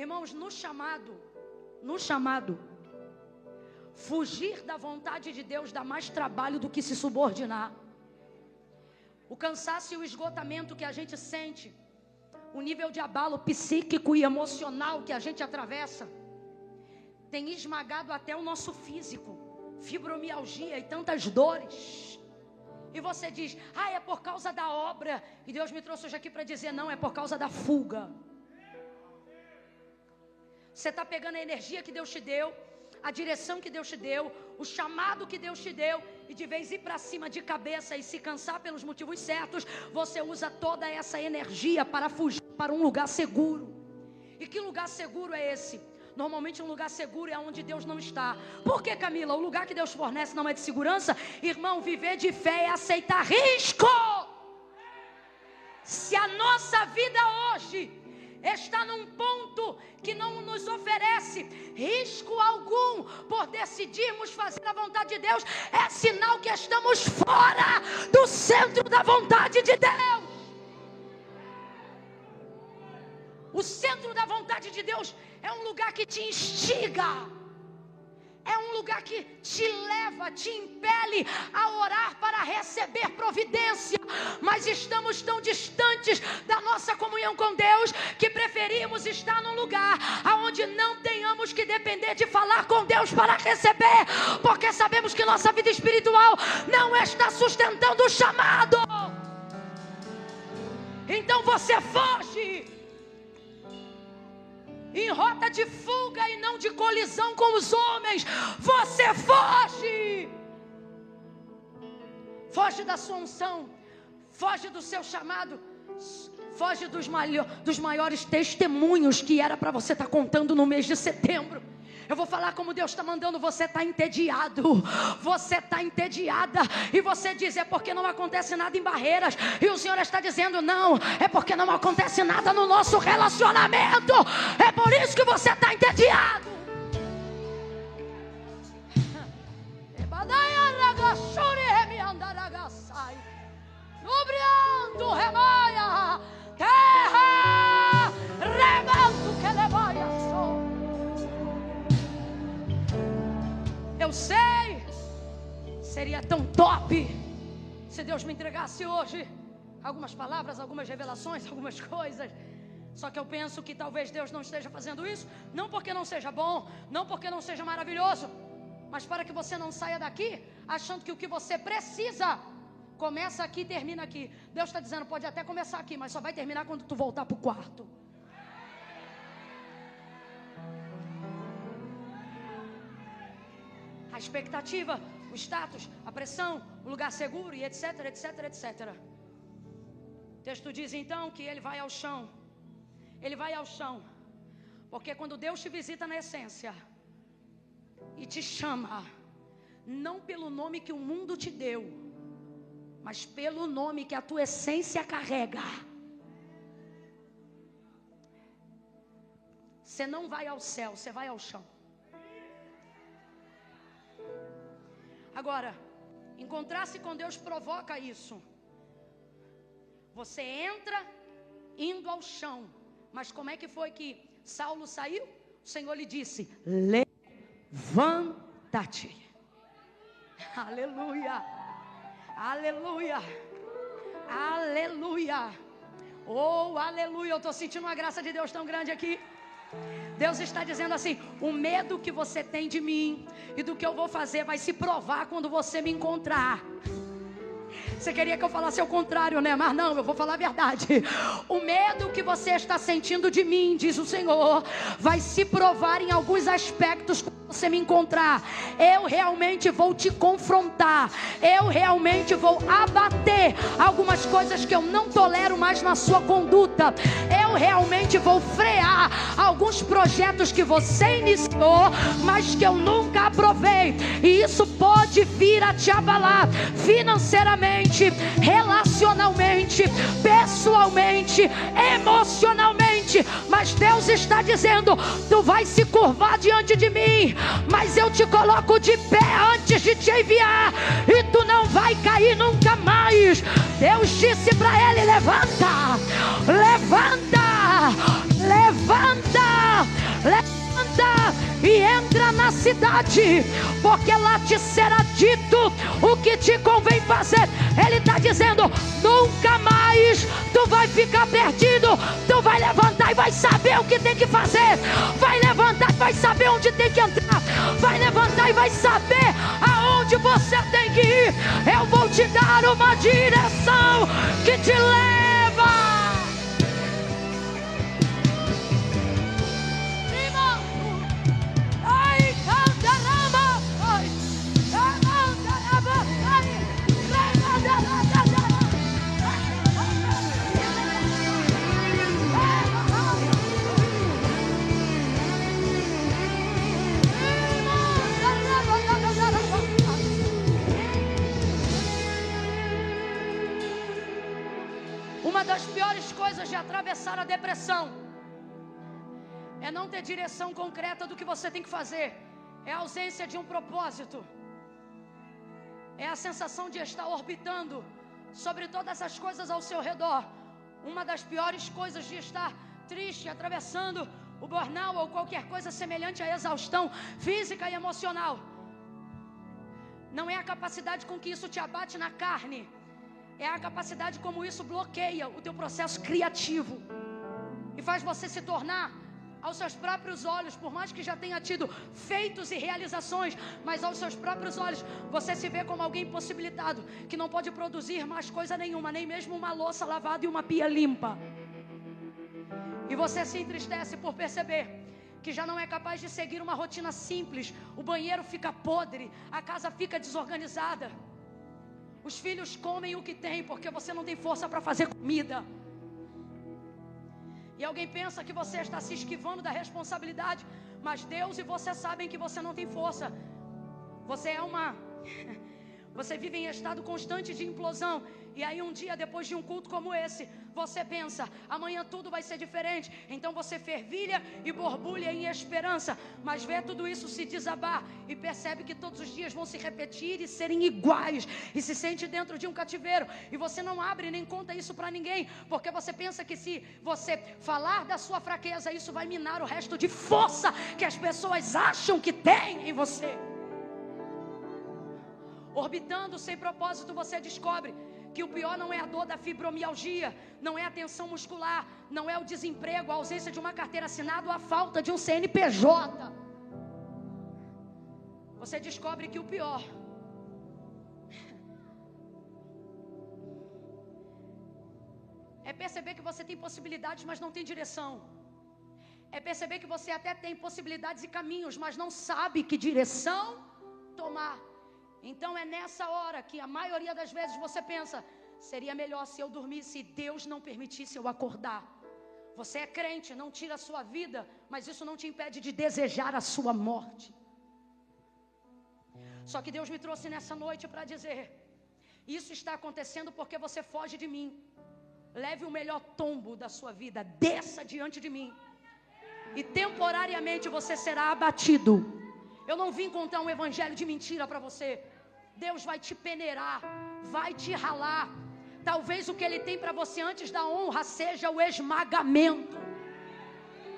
A: Irmãos, no chamado, fugir da vontade de Deus dá mais trabalho do que se subordinar. O cansaço e o esgotamento que a gente sente, o nível de abalo psíquico e emocional que a gente atravessa, tem esmagado até o nosso físico, fibromialgia e tantas dores. E você diz: é por causa da obra. E Deus me trouxe hoje aqui para dizer: não, é por causa da fuga. Você está pegando a energia que Deus te deu, a direção que Deus te deu, o chamado que Deus te deu, e de vez ir para cima de cabeça e se cansar pelos motivos certos, você usa toda essa energia para fugir para um lugar seguro. E que lugar seguro é esse? Normalmente um lugar seguro é onde Deus não está. Por que, Camila? O lugar que Deus fornece não é de segurança? Irmão, viver de fé é aceitar risco. Se a nossa vida hoje está num ponto que não nos oferece risco algum por decidirmos fazer a vontade de Deus, é sinal que estamos fora do centro da vontade de Deus. O centro da vontade de Deus é um lugar que te instiga, é um lugar que te leva, te impele a orar para receber providência. Mas estamos tão distantes da nossa comunhão com Deus que preferimos estar num lugar onde não tenhamos que depender de falar com Deus para receber, porque sabemos que nossa vida espiritual não está sustentando o chamado. Então você foge em rota de fuga e não de colisão com os homens. Você foge. Foge da sua unção, foge do seu chamado, foge dos maiores testemunhos que era para você estar contando no mês de setembro. Eu vou falar como Deus está mandando. Você está entediado, você está entediada, e você diz: é porque não acontece nada em Barreiras. E o Senhor está dizendo: não, é porque não acontece nada no nosso relacionamento. É por isso que você está entediado. Terra, remanto que levaia só. Eu sei, seria tão top se Deus me entregasse hoje algumas palavras, algumas revelações, algumas coisas. Só que eu penso que talvez Deus não esteja fazendo isso, não porque não seja bom, não porque não seja maravilhoso, mas para que você não saia daqui achando que o que você precisa começa aqui e termina aqui. Deus está dizendo: pode até começar aqui, mas só vai terminar quando tu voltar para o quarto. A expectativa, o status, a pressão, o lugar seguro e etc, etc, etc. O texto diz então que ele vai ao chão. Ele vai ao chão, porque quando Deus te visita na essência e te chama, não pelo nome que o mundo te deu, mas pelo nome que a tua essência carrega. Você não vai ao céu, você vai ao chão. Agora, encontrar-se com Deus provoca isso. Você entra indo ao chão. Mas como é que foi que Saulo saiu? O Senhor lhe disse: levanta-te. Aleluia. Aleluia. Aleluia. Oh, aleluia. Eu estou sentindo uma graça de Deus tão grande aqui. Deus está dizendo assim: o medo que você tem de mim e do que eu vou fazer vai se provar quando você me encontrar. Você queria que eu falasse ao contrário, né? Mas não, eu vou falar a verdade. O medo que você está sentindo de mim, diz o Senhor, vai se provar em alguns aspectos quando você me encontrar. Eu realmente vou te confrontar. Eu realmente vou abater algumas coisas que eu não tolero mais na sua conduta. Eu realmente vou frear alguns projetos que você iniciou, mas que eu nunca aprovei. E isso pode vir a te abalar financeiramente, relacionalmente, pessoalmente, emocionalmente. Mas Deus está dizendo: tu vai se curvar diante de mim, mas eu te coloco de pé antes de te enviar, e tu não vai cair nunca mais. Deus disse para ele: levanta, levanta, levanta, levanta e entra na cidade, porque lá te será dito o que te convém fazer. Ele está dizendo: nunca mais tu vai ficar perdido. Tu vai levantar e vai saber o que tem que fazer. Vai levantar e vai saber onde tem que entrar. Vai levantar e vai saber aonde você tem que ir. Eu vou te dar uma direção que te leva. Uma das piores coisas de atravessar a depressão é não ter direção concreta do que você tem que fazer. É a ausência de um propósito. É a sensação de estar orbitando sobre todas as coisas ao seu redor. Uma das piores coisas de estar triste, atravessando o burnout ou qualquer coisa semelhante à exaustão física e emocional, não é a capacidade com que isso te abate na carne, é a capacidade como isso bloqueia o teu processo criativo e faz você se tornar, aos seus próprios olhos, por mais que já tenha tido feitos e realizações, mas aos seus próprios olhos você se vê como alguém impossibilitado, que não pode produzir mais coisa nenhuma, nem mesmo uma louça lavada e uma pia limpa. E você se entristece por perceber que já não é capaz de seguir uma rotina simples. O banheiro fica podre, a casa fica desorganizada, os filhos comem o que tem porque você não tem força para fazer comida. E alguém pensa que você está se esquivando da responsabilidade, mas Deus e você sabem que você não tem força. Você vive em estado constante de implosão. E aí um dia depois de um culto como esse, você pensa: amanhã tudo vai ser diferente. Então você fervilha e borbulha em esperança, mas vê tudo isso se desabar e percebe que todos os dias vão se repetir e serem iguais, e se sente dentro de um cativeiro. E você não abre nem conta isso para ninguém, porque você pensa que se você falar da sua fraqueza, isso vai minar o resto de força que as pessoas acham que tem em você. Orbitando sem propósito, você descobre que o pior não é a dor da fibromialgia, não é a tensão muscular, não é o desemprego, a ausência de uma carteira assinada ou a falta de um CNPJ. Você descobre que o pior é perceber que você tem possibilidades, mas não tem direção. É perceber que você até tem possibilidades e caminhos, mas não sabe que direção tomar. Então é nessa hora que a maioria das vezes você pensa: seria melhor se eu dormisse e Deus não permitisse eu acordar. Você é crente, não tira a sua vida, mas isso não te impede de desejar a sua morte. Só que Deus me trouxe nessa noite para dizer: isso está acontecendo porque você foge de mim. Leve o melhor tombo da sua vida, desça diante de mim, e temporariamente você será abatido. Eu não vim contar um evangelho de mentira para você. Deus vai te peneirar, vai te ralar. Talvez o que Ele tem para você antes da honra seja o esmagamento.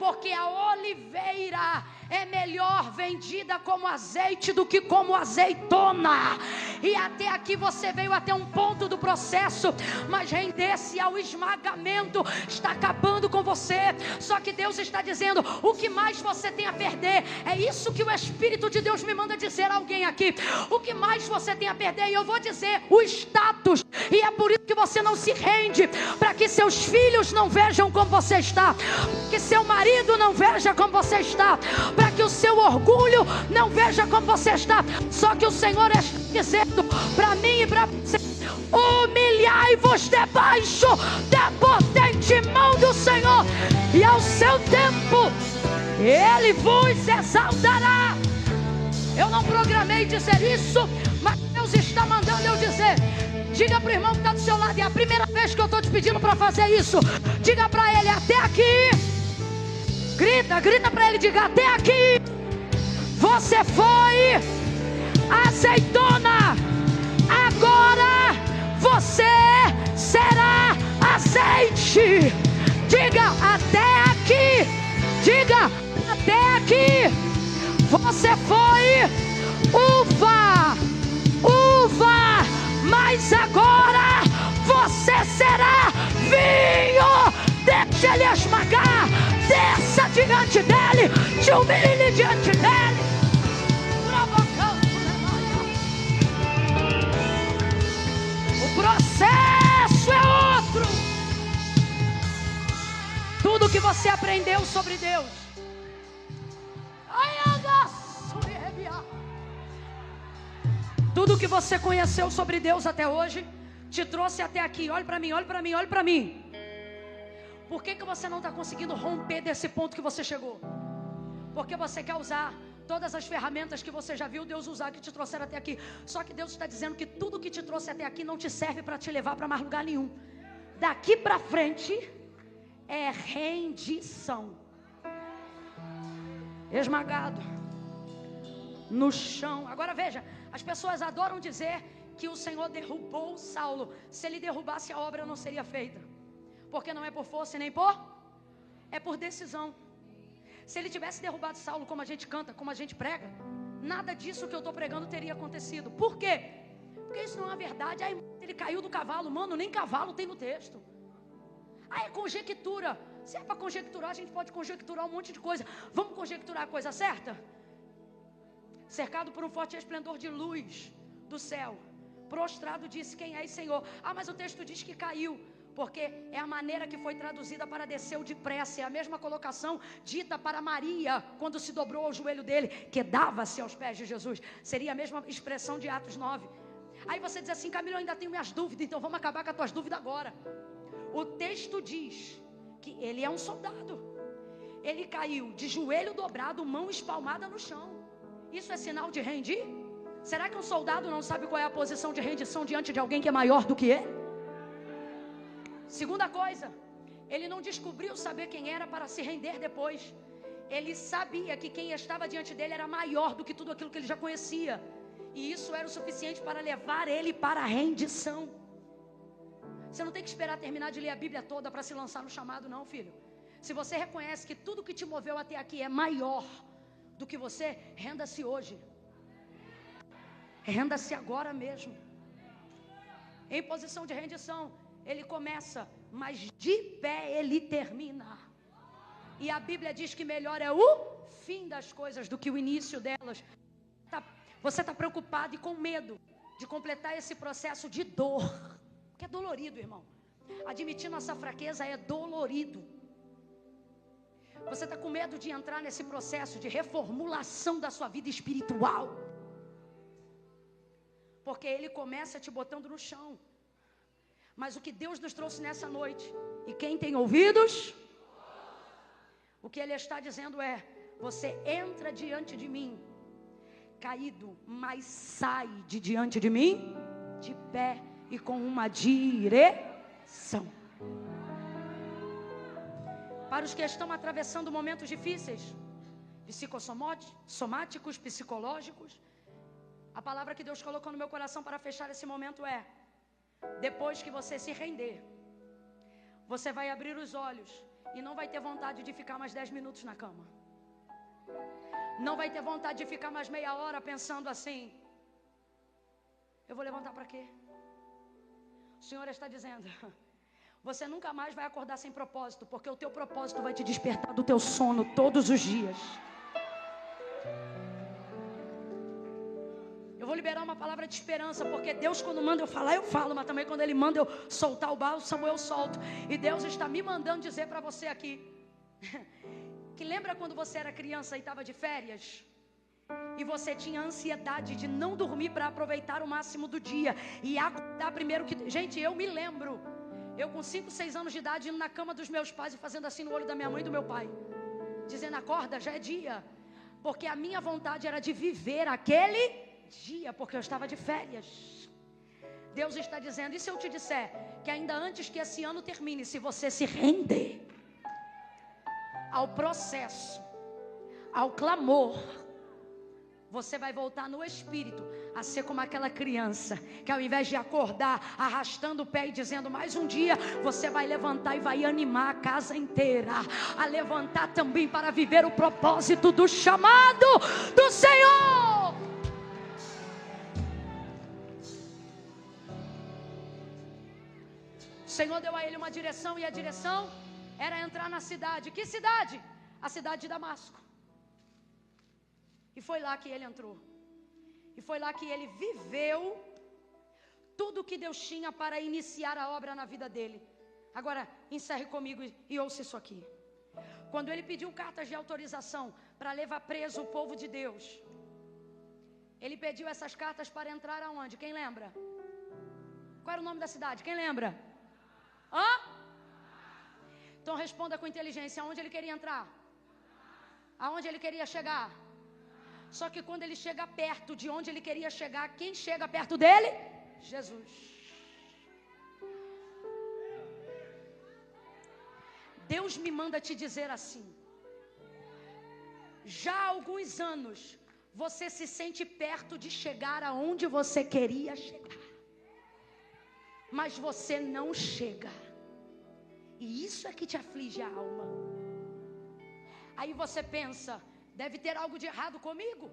A: Porque a oliveira é melhor vendida como azeite do que como azeitona. E até aqui você veio até um ponto do processo, mas render-se ao esmagamento está acabando com você. Só que Deus está dizendo: o que mais você tem a perder? É isso que o Espírito de Deus me manda dizer a alguém aqui. O que mais você tem a perder? E eu vou dizer: o status. E é por isso que você não se rende, para que seus filhos não vejam como você está, que seu marido não veja como você está, para que o seu orgulho não veja como você está. Só que o Senhor está dizendo para mim e para você: humilhai-vos debaixo da potente mão do Senhor, e ao seu tempo Ele vos exaltará. Eu não programei dizer isso, mas Deus está mandando eu dizer. Diga para o irmão que está do seu lado: é a primeira vez que eu estou te pedindo para fazer isso. Diga para ele: até aqui. Grita para ele, diga: até aqui você foi azeitona, agora você será azeite. Diga: até aqui. Diga: até aqui você foi uva, mas agora você será vinho. Deixa ele esmagar, desça diante dele, te humilhe diante dele. O processo é outro. Tudo que você aprendeu sobre Deus, tudo que você conheceu sobre Deus até hoje, te trouxe até aqui. Olhe para mim, olhe para mim, olhe para mim. Por que você não está conseguindo romper desse ponto que você chegou? Porque você quer usar todas as ferramentas que você já viu Deus usar, que te trouxeram até aqui. Só que Deus está dizendo que tudo que te trouxe até aqui não te serve para te levar para mais lugar nenhum. Daqui para frente é rendição. Esmagado no chão. Agora veja, as pessoas adoram dizer que o Senhor derrubou Saulo. Se ele derrubasse, a obra não seria feita. Porque não é por força nem é por decisão. Se ele tivesse derrubado Saulo, como a gente canta, como a gente prega, nada disso que eu estou pregando teria acontecido. Por quê? Porque isso não é uma verdade. Aí ele caiu do cavalo. Mano, nem cavalo tem no texto. Aí é conjectura. Se é para conjecturar, a gente pode conjecturar um monte de coisa. Vamos conjecturar a coisa certa? Cercado por um forte esplendor de luz do céu, prostrado disse: quem és, Senhor? Ah, mas o texto diz que caiu. Porque é a maneira que foi traduzida para desceu depressa. É a mesma colocação dita para Maria quando se dobrou ao joelho dele, que dava-se aos pés de Jesus. Seria a mesma expressão de Atos 9. Aí você diz assim: Camilo, eu ainda tenho minhas dúvidas, então vamos acabar com as tuas dúvidas agora. O texto diz que ele é um soldado. Ele caiu de joelho dobrado, mão espalmada no chão. Isso é sinal de rendir? Será que um soldado não sabe qual é a posição de rendição diante de alguém que é maior do que ele? Segunda coisa, ele não descobriu saber quem era para se render depois. Ele sabia que quem estava diante dele era maior do que tudo aquilo que ele já conhecia. E isso era o suficiente para levar ele para a rendição. Você não tem que esperar terminar de ler a Bíblia toda para se lançar no chamado, não, filho. Se você reconhece que tudo que te moveu até aqui é maior do que você, renda-se hoje. Renda-se agora mesmo. Em posição de rendição, ele começa, mas de pé ele termina. E a Bíblia diz que melhor é o fim das coisas do que o início delas. Você está preocupado e com medo de completar esse processo de dor, que é dolorido, irmão. Admitir nossa fraqueza é dolorido. Você está com medo de entrar nesse processo de reformulação da sua vida espiritual, porque ele começa te botando no chão. Mas o que Deus nos trouxe nessa noite, e quem tem ouvidos, o que Ele está dizendo é: você entra diante de mim, caído, mas sai de diante de mim, de pé e com uma direção. Para os que estão atravessando momentos difíceis, psicossomáticos, psicológicos, a palavra que Deus colocou no meu coração para fechar esse momento é: depois que você se render, você vai abrir os olhos e não vai ter vontade de ficar mais 10 minutos na cama. Não vai ter vontade de ficar mais meia hora pensando assim: eu vou levantar para quê? O Senhor está dizendo: você nunca mais vai acordar sem propósito, porque o teu propósito vai te despertar do teu sono todos os dias. Eu vou liberar uma palavra de esperança, porque Deus, quando manda eu falar, eu falo, mas também quando Ele manda eu soltar o bálsamo, eu solto. E Deus está me mandando dizer para você aqui que lembra quando você era criança e estava de férias? E você tinha ansiedade de não dormir para aproveitar o máximo do dia e acordar primeiro que... Gente, eu me lembro, eu com 5, 6 anos de idade, indo na cama dos meus pais e fazendo assim no olho da minha mãe e do meu pai, dizendo: acorda, já é dia. Porque a minha vontade era de viver aquele dia, porque eu estava de férias. Deus está dizendo: e se eu te disser que ainda antes que esse ano termine, se você se render ao processo, ao clamor, você vai voltar no espírito a ser como aquela criança que, ao invés de acordar arrastando o pé e dizendo mais um dia, você vai levantar e vai animar a casa inteira a levantar também para viver o propósito do chamado do Senhor. O Senhor deu a ele uma direção, e a direção era entrar na cidade. Que cidade? A cidade de Damasco. E foi lá que ele entrou. E foi lá que ele viveu tudo que Deus tinha para iniciar a obra na vida dele. Agora, encerre comigo e ouça isso aqui. Quando ele pediu cartas de autorização para levar preso o povo de Deus, ele pediu essas cartas para entrar aonde? Quem lembra? Qual era o nome da cidade? Quem lembra? Hã? Então responda com inteligência: aonde ele queria entrar? Aonde ele queria chegar? Só que quando ele chega perto de onde ele queria chegar, quem chega perto dele? Jesus. Deus me manda te dizer assim: já há alguns anos você se sente perto de chegar aonde você queria chegar, mas você não chega, e isso é que te aflige a alma. Aí você pensa: deve ter algo de errado comigo,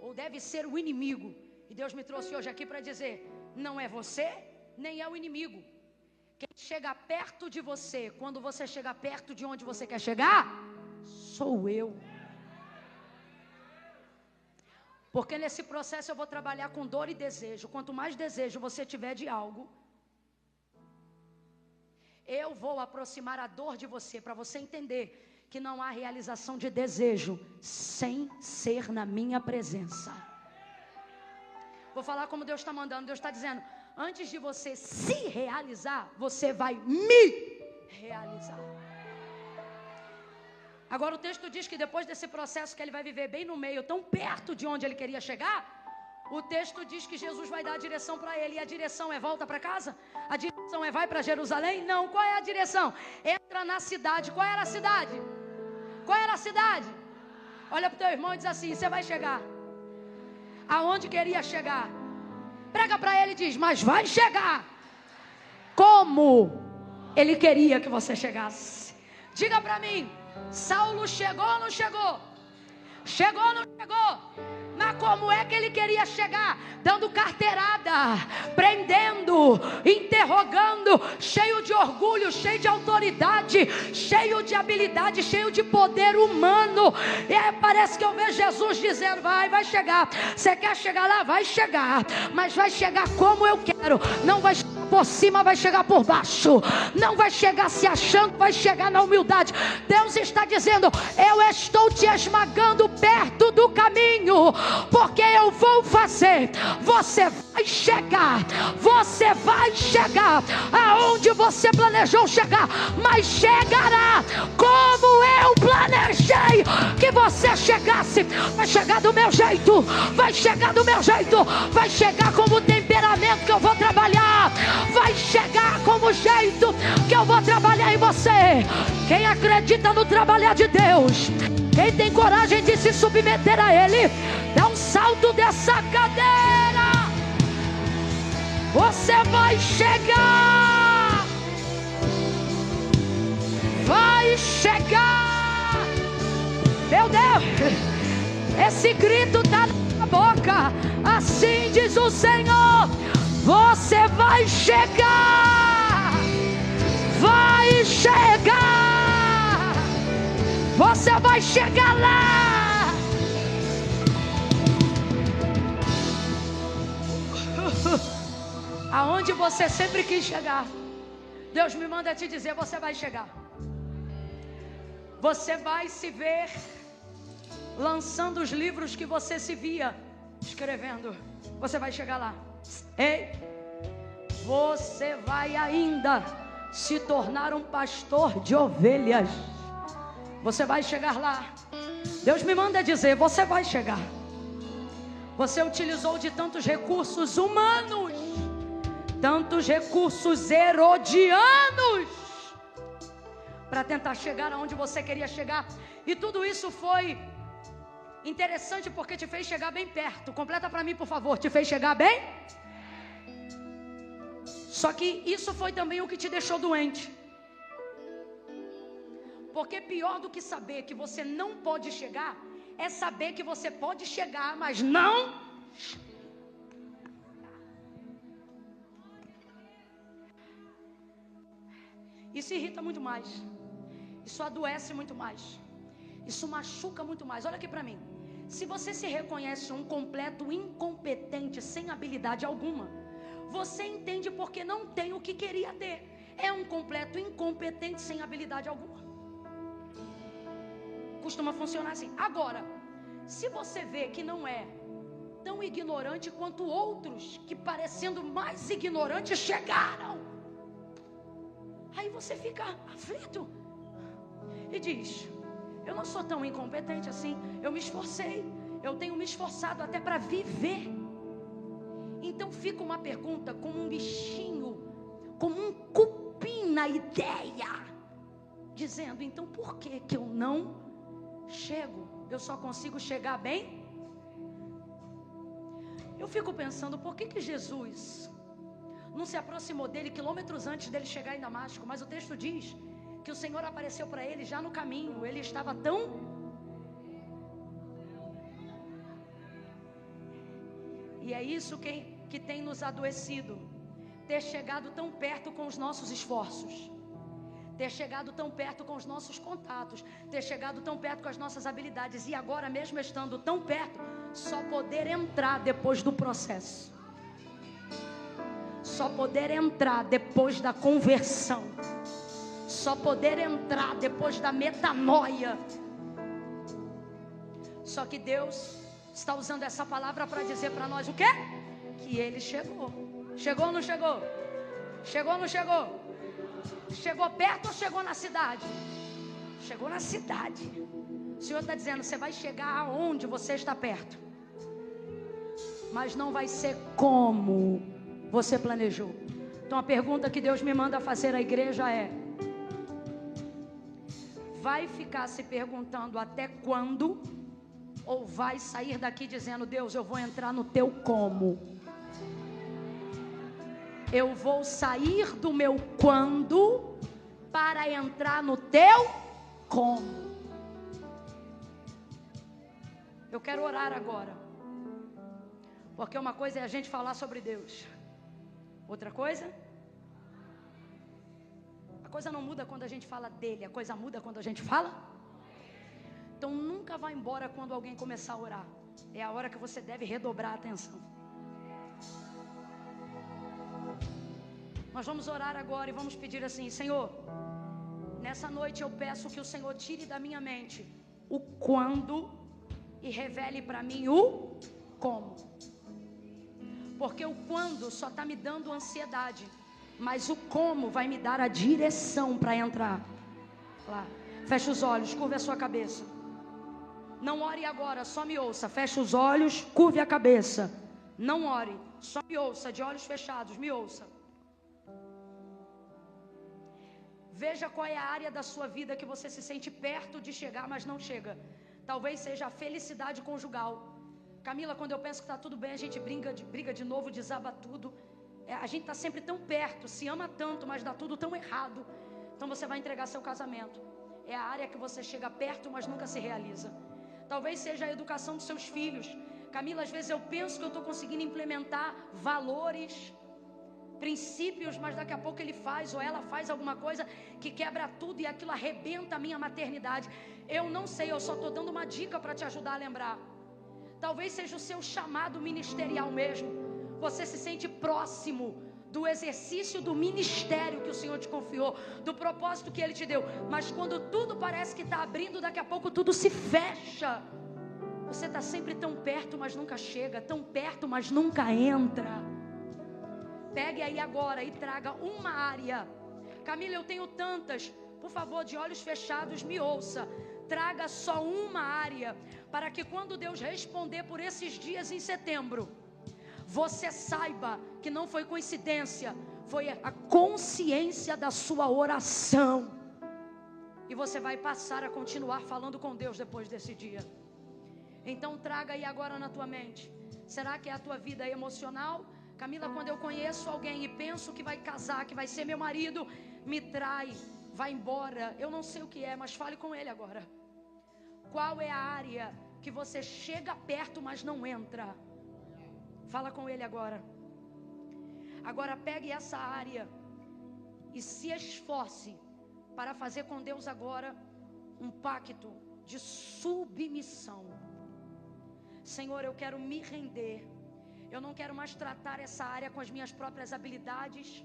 A: ou deve ser o inimigo. E Deus me trouxe hoje aqui para dizer: não é você, nem é o inimigo. Quem chega perto de você, quando você chega perto de onde você quer chegar, sou eu. Porque nesse processo eu vou trabalhar com dor e desejo. Quanto mais desejo você tiver de algo, eu vou aproximar a dor de você, para você entender que não há realização de desejo sem ser na minha presença. Vou falar como Deus está mandando. Deus está dizendo: antes de você se realizar, você vai me realizar. Agora o texto diz que depois desse processo que ele vai viver bem no meio, tão perto de onde ele queria chegar, o texto diz que Jesus vai dar a direção para ele. E a direção é: volta para casa? A direção é: vai para Jerusalém? Não. Qual é a direção? Entra na cidade. Qual era a cidade? Qual era a cidade? Olha para o teu irmão e diz assim: você vai chegar aonde queria chegar. Prega para ele e diz: mas vai chegar como ele queria que você chegasse. Diga para mim: Saulo chegou ou não chegou? Chegou ou não chegou? Mas como é que ele queria chegar? Dando carteirada, prendendo, interrogando, cheio de orgulho, cheio de autoridade, cheio de habilidade, cheio de poder humano. E aí parece que eu vejo Jesus dizendo: vai chegar. Você quer chegar lá? Vai chegar. Mas vai chegar como eu quero. Não vai chegar por cima, vai chegar por baixo. Não vai chegar se achando, vai chegar na humildade. Deus está dizendo: eu estou te esmagando perto do caminho, porque eu vou fazer. Você vai chegar. Você vai chegar aonde você planejou chegar, mas chegará como Eu planejei que você chegasse. Vai chegar do meu jeito. Vai chegar do meu jeito. Vai chegar como o temperamento que eu vou trabalhar. Vai chegar como o jeito que eu vou trabalhar em você. Quem acredita no trabalhar de Deus, quem tem coragem de se submeter a Ele, dá um salto dessa cadeira. Você vai chegar. Vai chegar. Meu Deus, esse grito está na boca. Assim diz o Senhor: você vai chegar. Vai chegar. Você vai chegar lá. Aonde você sempre quis chegar, Deus me manda te dizer: você vai chegar. Você vai se ver lançando os livros que você se via escrevendo. Você vai chegar lá. Ei, você vai ainda se tornar um pastor de ovelhas. Você vai chegar lá. Deus me manda dizer: você vai chegar. Você utilizou de tantos recursos humanos, tantos recursos herodianos, para tentar chegar aonde você queria chegar. E tudo isso foi interessante porque te fez chegar bem perto. Completa para mim, por favor. Te fez chegar bem? Só que isso foi também o que te deixou doente. Porque pior do que saber que você não pode chegar é saber que você pode chegar, mas não. Isso irrita muito mais. Isso adoece muito mais. Isso machuca muito mais. Olha aqui para mim. Se você se reconhece um completo incompetente, sem habilidade alguma, você entende porque não tem o que queria ter. É um completo incompetente, sem habilidade alguma. Costuma funcionar assim. Agora, se você vê que não é tão ignorante quanto outros que, parecendo mais ignorantes, chegaram, aí você fica aflito e diz: eu não sou tão incompetente assim. Eu me esforcei. Eu tenho me esforçado até para viver. Então fica uma pergunta, como um bichinho, como um cupim na ideia, dizendo: então por que que eu não chego? Eu só consigo chegar bem? Eu fico pensando, por que que Jesus não se aproximou dele quilômetros antes dele chegar em Damasco? Mas o texto diz que o Senhor apareceu para ele já no caminho. Ele estava tão... E é isso que tem nos adoecido. Ter chegado tão perto com os nossos esforços. Ter chegado tão perto com os nossos contatos. Ter chegado tão perto com as nossas habilidades. E agora, mesmo estando tão perto, só poder entrar depois do processo. Só poder entrar depois da conversão. Só poder entrar depois da metanoia. Só que Deus está usando essa palavra para dizer para nós o quê? Que Ele chegou. Chegou ou não chegou? Chegou ou não chegou? Chegou perto ou chegou na cidade? Chegou na cidade. O Senhor está dizendo: você vai chegar aonde você está perto, mas não vai ser como você planejou. Então a pergunta que Deus me manda fazer à igreja é: vai ficar se perguntando até quando? Ou vai sair daqui dizendo: Deus, eu vou entrar no teu como. Eu vou sair do meu quando para entrar no teu como. Eu quero orar agora. Porque uma coisa é a gente falar sobre Deus. Outra coisa, a coisa não muda quando a gente fala dele, a coisa muda quando a gente fala. Então nunca vá embora quando alguém começar a orar. É a hora que você deve redobrar a atenção. Nós vamos orar agora e vamos pedir assim: Senhor, nessa noite eu peço que o Senhor tire da minha mente o quando e revele para mim o como. Porque o quando só está me dando ansiedade, mas o como vai me dar a direção para entrar lá. Feche os olhos, curve a sua cabeça. Não ore agora, só me ouça. Feche os olhos, curve a cabeça. Não ore, só me ouça, de olhos fechados, me ouça. Veja qual é a área da sua vida que você se sente perto de chegar, mas não chega. Talvez seja a felicidade conjugal. Camila, quando eu penso que está tudo bem, a gente briga de novo, desaba tudo. A gente está sempre tão perto, se ama tanto, mas dá tudo tão errado. Então você vai entregar seu casamento. É a área que você chega perto, mas nunca se realiza. Talvez seja a educação dos seus filhos. Camila, às vezes eu penso que eu estou conseguindo implementar valores, princípios, mas daqui a pouco ele faz ou ela faz alguma coisa que quebra tudo e aquilo arrebenta a minha maternidade. Eu não sei, eu só estou dando uma dica para te ajudar a lembrar. Talvez seja o seu chamado ministerial mesmo. Você se sente próximo do exercício do ministério que o Senhor te confiou, do propósito que Ele te deu. Mas quando tudo parece que está abrindo, daqui a pouco tudo se fecha. Você está sempre tão perto, mas nunca chega. Tão perto, mas nunca entra. Pegue aí agora e traga uma área. Camila, eu tenho tantas. Por favor, de olhos fechados, me ouça. Traga só uma área, para que quando Deus responder por esses dias em setembro, você saiba que não foi coincidência, foi a consciência da sua oração. E você vai passar a continuar falando com Deus depois desse dia. Então traga aí agora na tua mente. Será que é a tua vida emocional? Camila, quando eu conheço alguém e penso que vai casar, que vai ser meu marido, me trai, vai embora. Eu não sei o que é, mas fale com ele agora. Qual é a área que você chega perto, mas não entra? Fala com ele agora. Agora pegue essa área e se esforce para fazer com Deus agora um pacto de submissão. Senhor, eu quero me render. Eu não quero mais tratar essa área com as minhas próprias habilidades.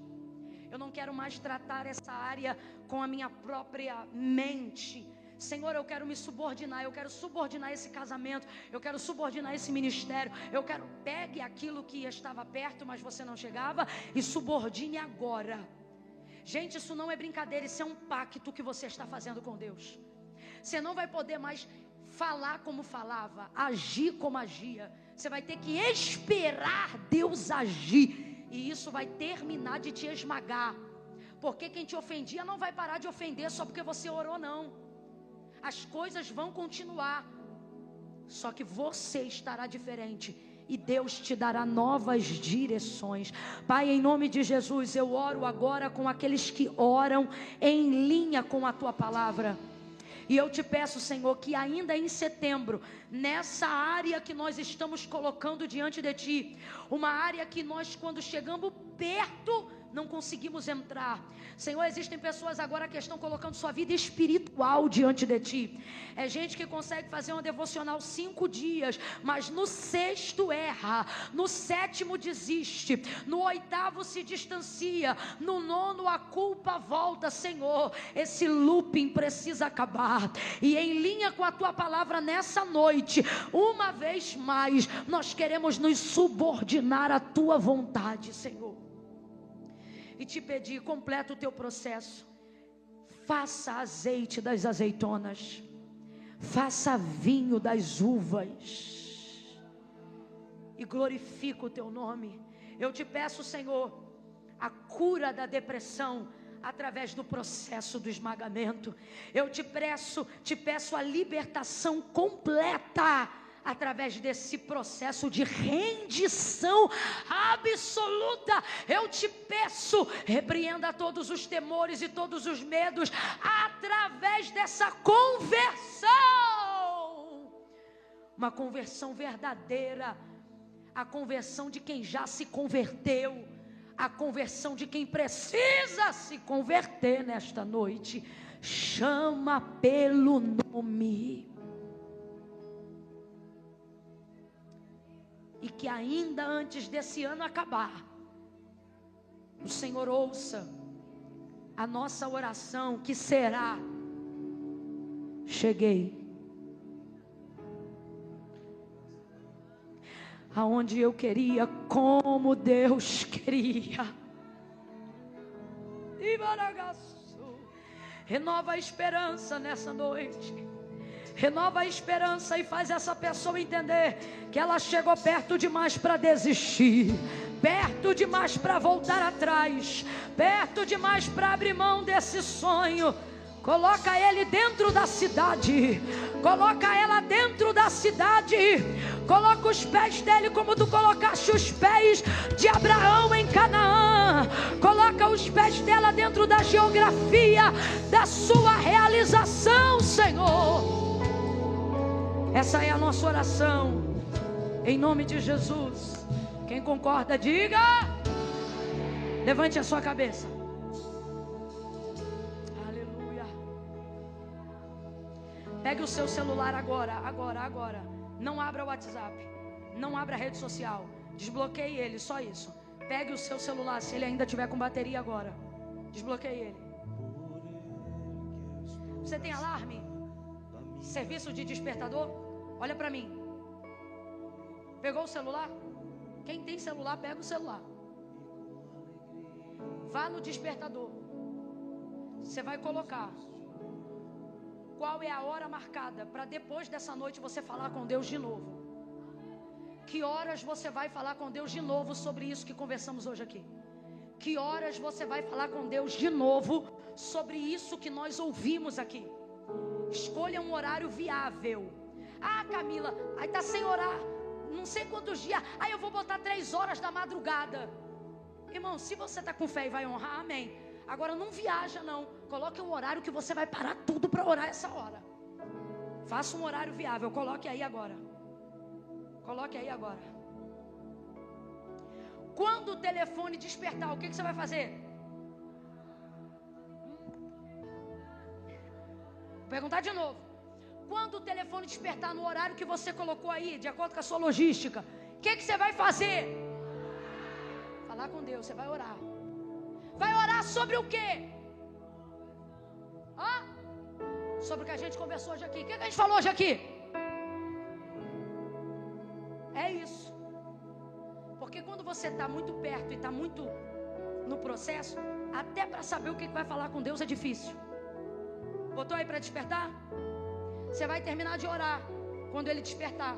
A: Eu não quero mais tratar essa área com a minha própria mente. Senhor, eu quero me subordinar, eu quero subordinar esse casamento, eu quero subordinar esse ministério, eu quero, pegue aquilo que estava perto, mas você não chegava, e subordine agora. Gente, isso não é brincadeira, isso é um pacto que você está fazendo com Deus. Você não vai poder mais falar como falava, agir como agia. Você vai ter que esperar Deus agir, e isso vai terminar de te esmagar, porque quem te ofendia não vai parar de ofender só porque você orou, não. As coisas vão continuar, só que você estará diferente e Deus te dará novas direções. Pai, em nome de Jesus, eu oro agora com aqueles que oram em linha com a Tua palavra. E eu te peço, Senhor, que ainda em setembro, nessa área que nós estamos colocando diante de Ti, uma área que nós, quando chegamos perto, não conseguimos entrar. Senhor, existem pessoas agora que estão colocando sua vida espiritual diante de Ti. É gente que consegue fazer uma devocional 5 dias, mas no 6º erra, no 7º desiste, no 8º se distancia, no 9º a culpa volta. Senhor, esse looping precisa acabar. E em linha com a Tua palavra nessa noite, uma vez mais, nós queremos nos subordinar à Tua vontade, Senhor. E te pedir, completa o teu processo. Faça azeite das azeitonas. Faça vinho das uvas. E glorifica o teu nome. Eu te peço, Senhor, a cura da depressão através do processo do esmagamento. Eu te peço a libertação completa através desse processo de rendição absoluta. Eu te peço, repreenda todos os temores e todos os medos através dessa conversão. Uma conversão verdadeira, a conversão de quem já se converteu, a conversão de quem precisa se converter nesta noite. Chama pelo nome. E que ainda antes desse ano acabar, o Senhor ouça a nossa oração, que será: cheguei aonde eu queria, como Deus queria. Renova a esperança nessa noite. Renova a esperança e faz essa pessoa entender que ela chegou perto demais para desistir, perto demais para voltar atrás, perto demais para abrir mão desse sonho. Coloca ele dentro da cidade, coloca ela dentro da cidade, coloca os pés dele como tu colocaste os pés de Abraão em Canaã, coloca os pés dela dentro da geografia da sua realização, Senhor. Essa é a nossa oração, em nome de Jesus. Quem concorda, diga. Levante a sua cabeça. Aleluia. Pegue o seu celular agora. Não abra o WhatsApp, não abra a rede social, desbloqueie ele, só isso. Pegue o seu celular, se ele ainda tiver com bateria agora, desbloqueie ele. Você tem alarme? Serviço de despertador? Olha para mim. Pegou o celular? Quem tem celular, pega o celular. Vá no despertador. Você vai colocar qual é a hora marcada para depois dessa noite você falar com Deus de novo. Que horas você vai falar com Deus de novo sobre isso que conversamos hoje aqui? Que horas você vai falar com Deus de novo sobre isso que nós ouvimos aqui? Escolha um horário viável. Ah, Camila, aí tá sem orar não sei quantos dias. Aí eu vou botar 3 horas da madrugada. Irmão, se você tá com fé e vai honrar, amém. Agora não viaja não. Coloque um horário que você vai parar tudo para orar essa hora. Faça um horário viável. Coloque aí agora. Coloque aí agora. Quando o telefone despertar, o que você vai fazer? Vou perguntar de novo. Quando o telefone despertar no horário que você colocou aí, de acordo com a sua logística, o que você vai fazer? Falar com Deus, você vai orar. Vai orar sobre o quê? Sobre o que a gente conversou hoje aqui. O que a gente falou hoje aqui? É isso. Porque quando você está muito perto e está muito no processo, até para saber o que vai falar com Deus é difícil. Botou aí para despertar? Você vai terminar de orar quando ele despertar.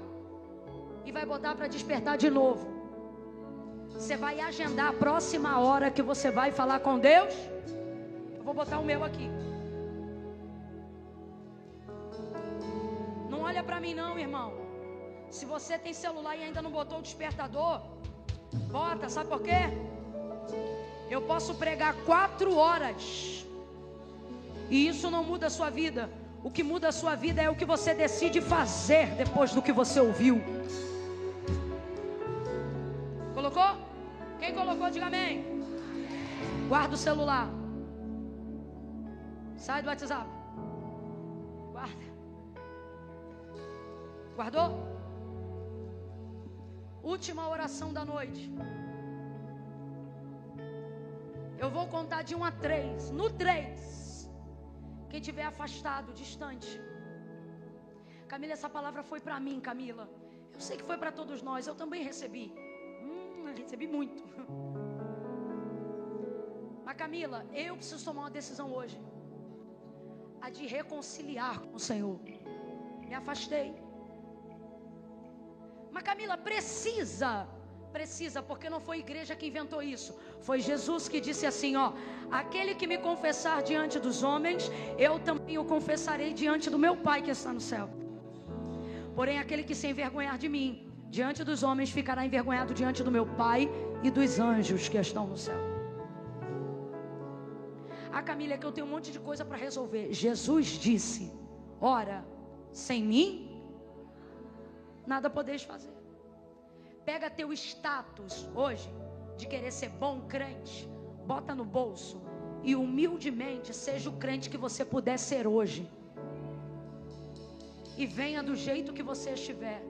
A: E vai botar para despertar de novo. Você vai agendar a próxima hora que você vai falar com Deus. Eu vou botar o meu aqui. Não olha para mim não, irmão. Se você tem celular e ainda não botou o despertador, bota, sabe por quê? Eu posso pregar 4 horas e isso não muda a sua vida. O que muda a sua vida é o que você decide fazer depois do que você ouviu. Colocou? Quem colocou, diga amém. Guarda o celular. Sai do WhatsApp. Guarda. Guardou? Última oração da noite. Eu vou contar de 1 a 3. No 3, quem estiver afastado, distante. Camila, essa palavra foi para mim, Camila. Eu sei que foi para todos nós. Eu também recebi. Recebi muito. Mas Camila, eu preciso tomar uma decisão hoje. A de reconciliar com o Senhor. Me afastei. Mas Camila, precisa, porque não foi a igreja que inventou isso. Foi Jesus que disse assim, aquele que me confessar diante dos homens, eu também o confessarei diante do meu Pai que está no céu. Porém, aquele que se envergonhar de mim, diante dos homens, ficará envergonhado diante do meu Pai e dos anjos que estão no céu. Camila, é que eu tenho um monte de coisa para resolver. Jesus disse, ora, sem mim nada podeis fazer. Pega teu status hoje de querer ser bom crente, bota no bolso e humildemente seja o crente que você puder ser hoje. E venha do jeito que você estiver.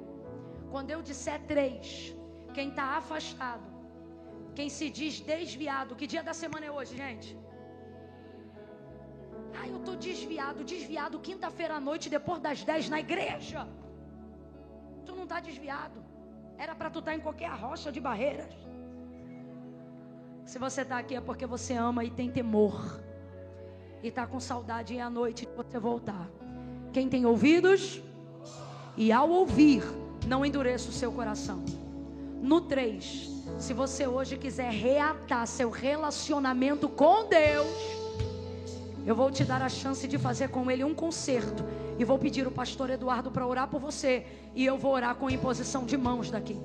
A: Quando eu disser 3, quem está afastado, quem se diz desviado, que dia da semana é hoje, gente? Eu estou desviado quinta-feira à noite, depois das 10 na igreja. Tu não está desviado. Era para tu estar em qualquer rocha de barreiras. Se você está aqui é porque você ama e tem temor. e está com saudade, e é a noite de você voltar. Quem tem ouvidos, e ao ouvir, não endureça o seu coração. No 3, se você hoje quiser reatar seu relacionamento com Deus, eu vou te dar a chance de fazer com Ele um concerto. E vou pedir o pastor Eduardo para orar por você. E eu vou orar com imposição de mãos daqui.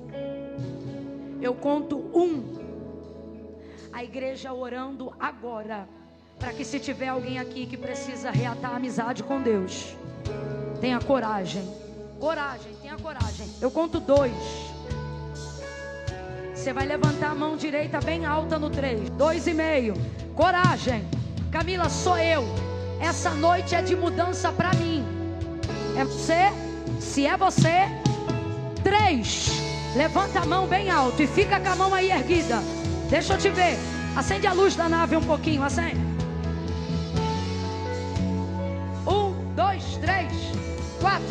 A: Eu conto 1. A igreja orando agora. Para que se tiver alguém aqui que precisa reatar a amizade com Deus, tenha coragem. Coragem, tenha coragem. Eu conto 2. Você vai levantar a mão direita bem alta no 3. 2,5. Coragem. Camila, sou eu. Essa noite é de mudança para mim. É você? Se é você, 3. Levanta a mão bem alto e fica com a mão aí erguida. Deixa eu te ver. Acende a luz da nave um pouquinho, acende. 1, 2, 3, 4,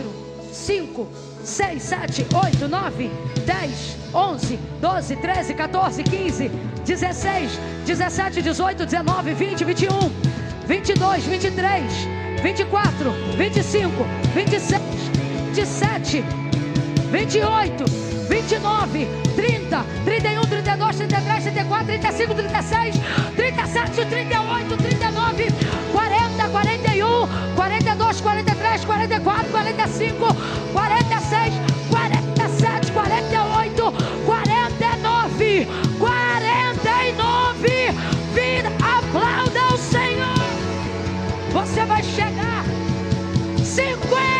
A: 5, 6, 7, 8, 9, 10, 11, 12, 13, 14, 15, 16, 17, 18, 19, 20, 21, 22, 23, 24, 25, 26, 27, 28, 29, 30, 31, 32, 33, 34, 35, 36, 37, 38, 39, 40, 41, 42, 43, 44, 45, 46, 47, 48, 49, 49. Vira, aplauda o Senhor. Você vai chegar 50.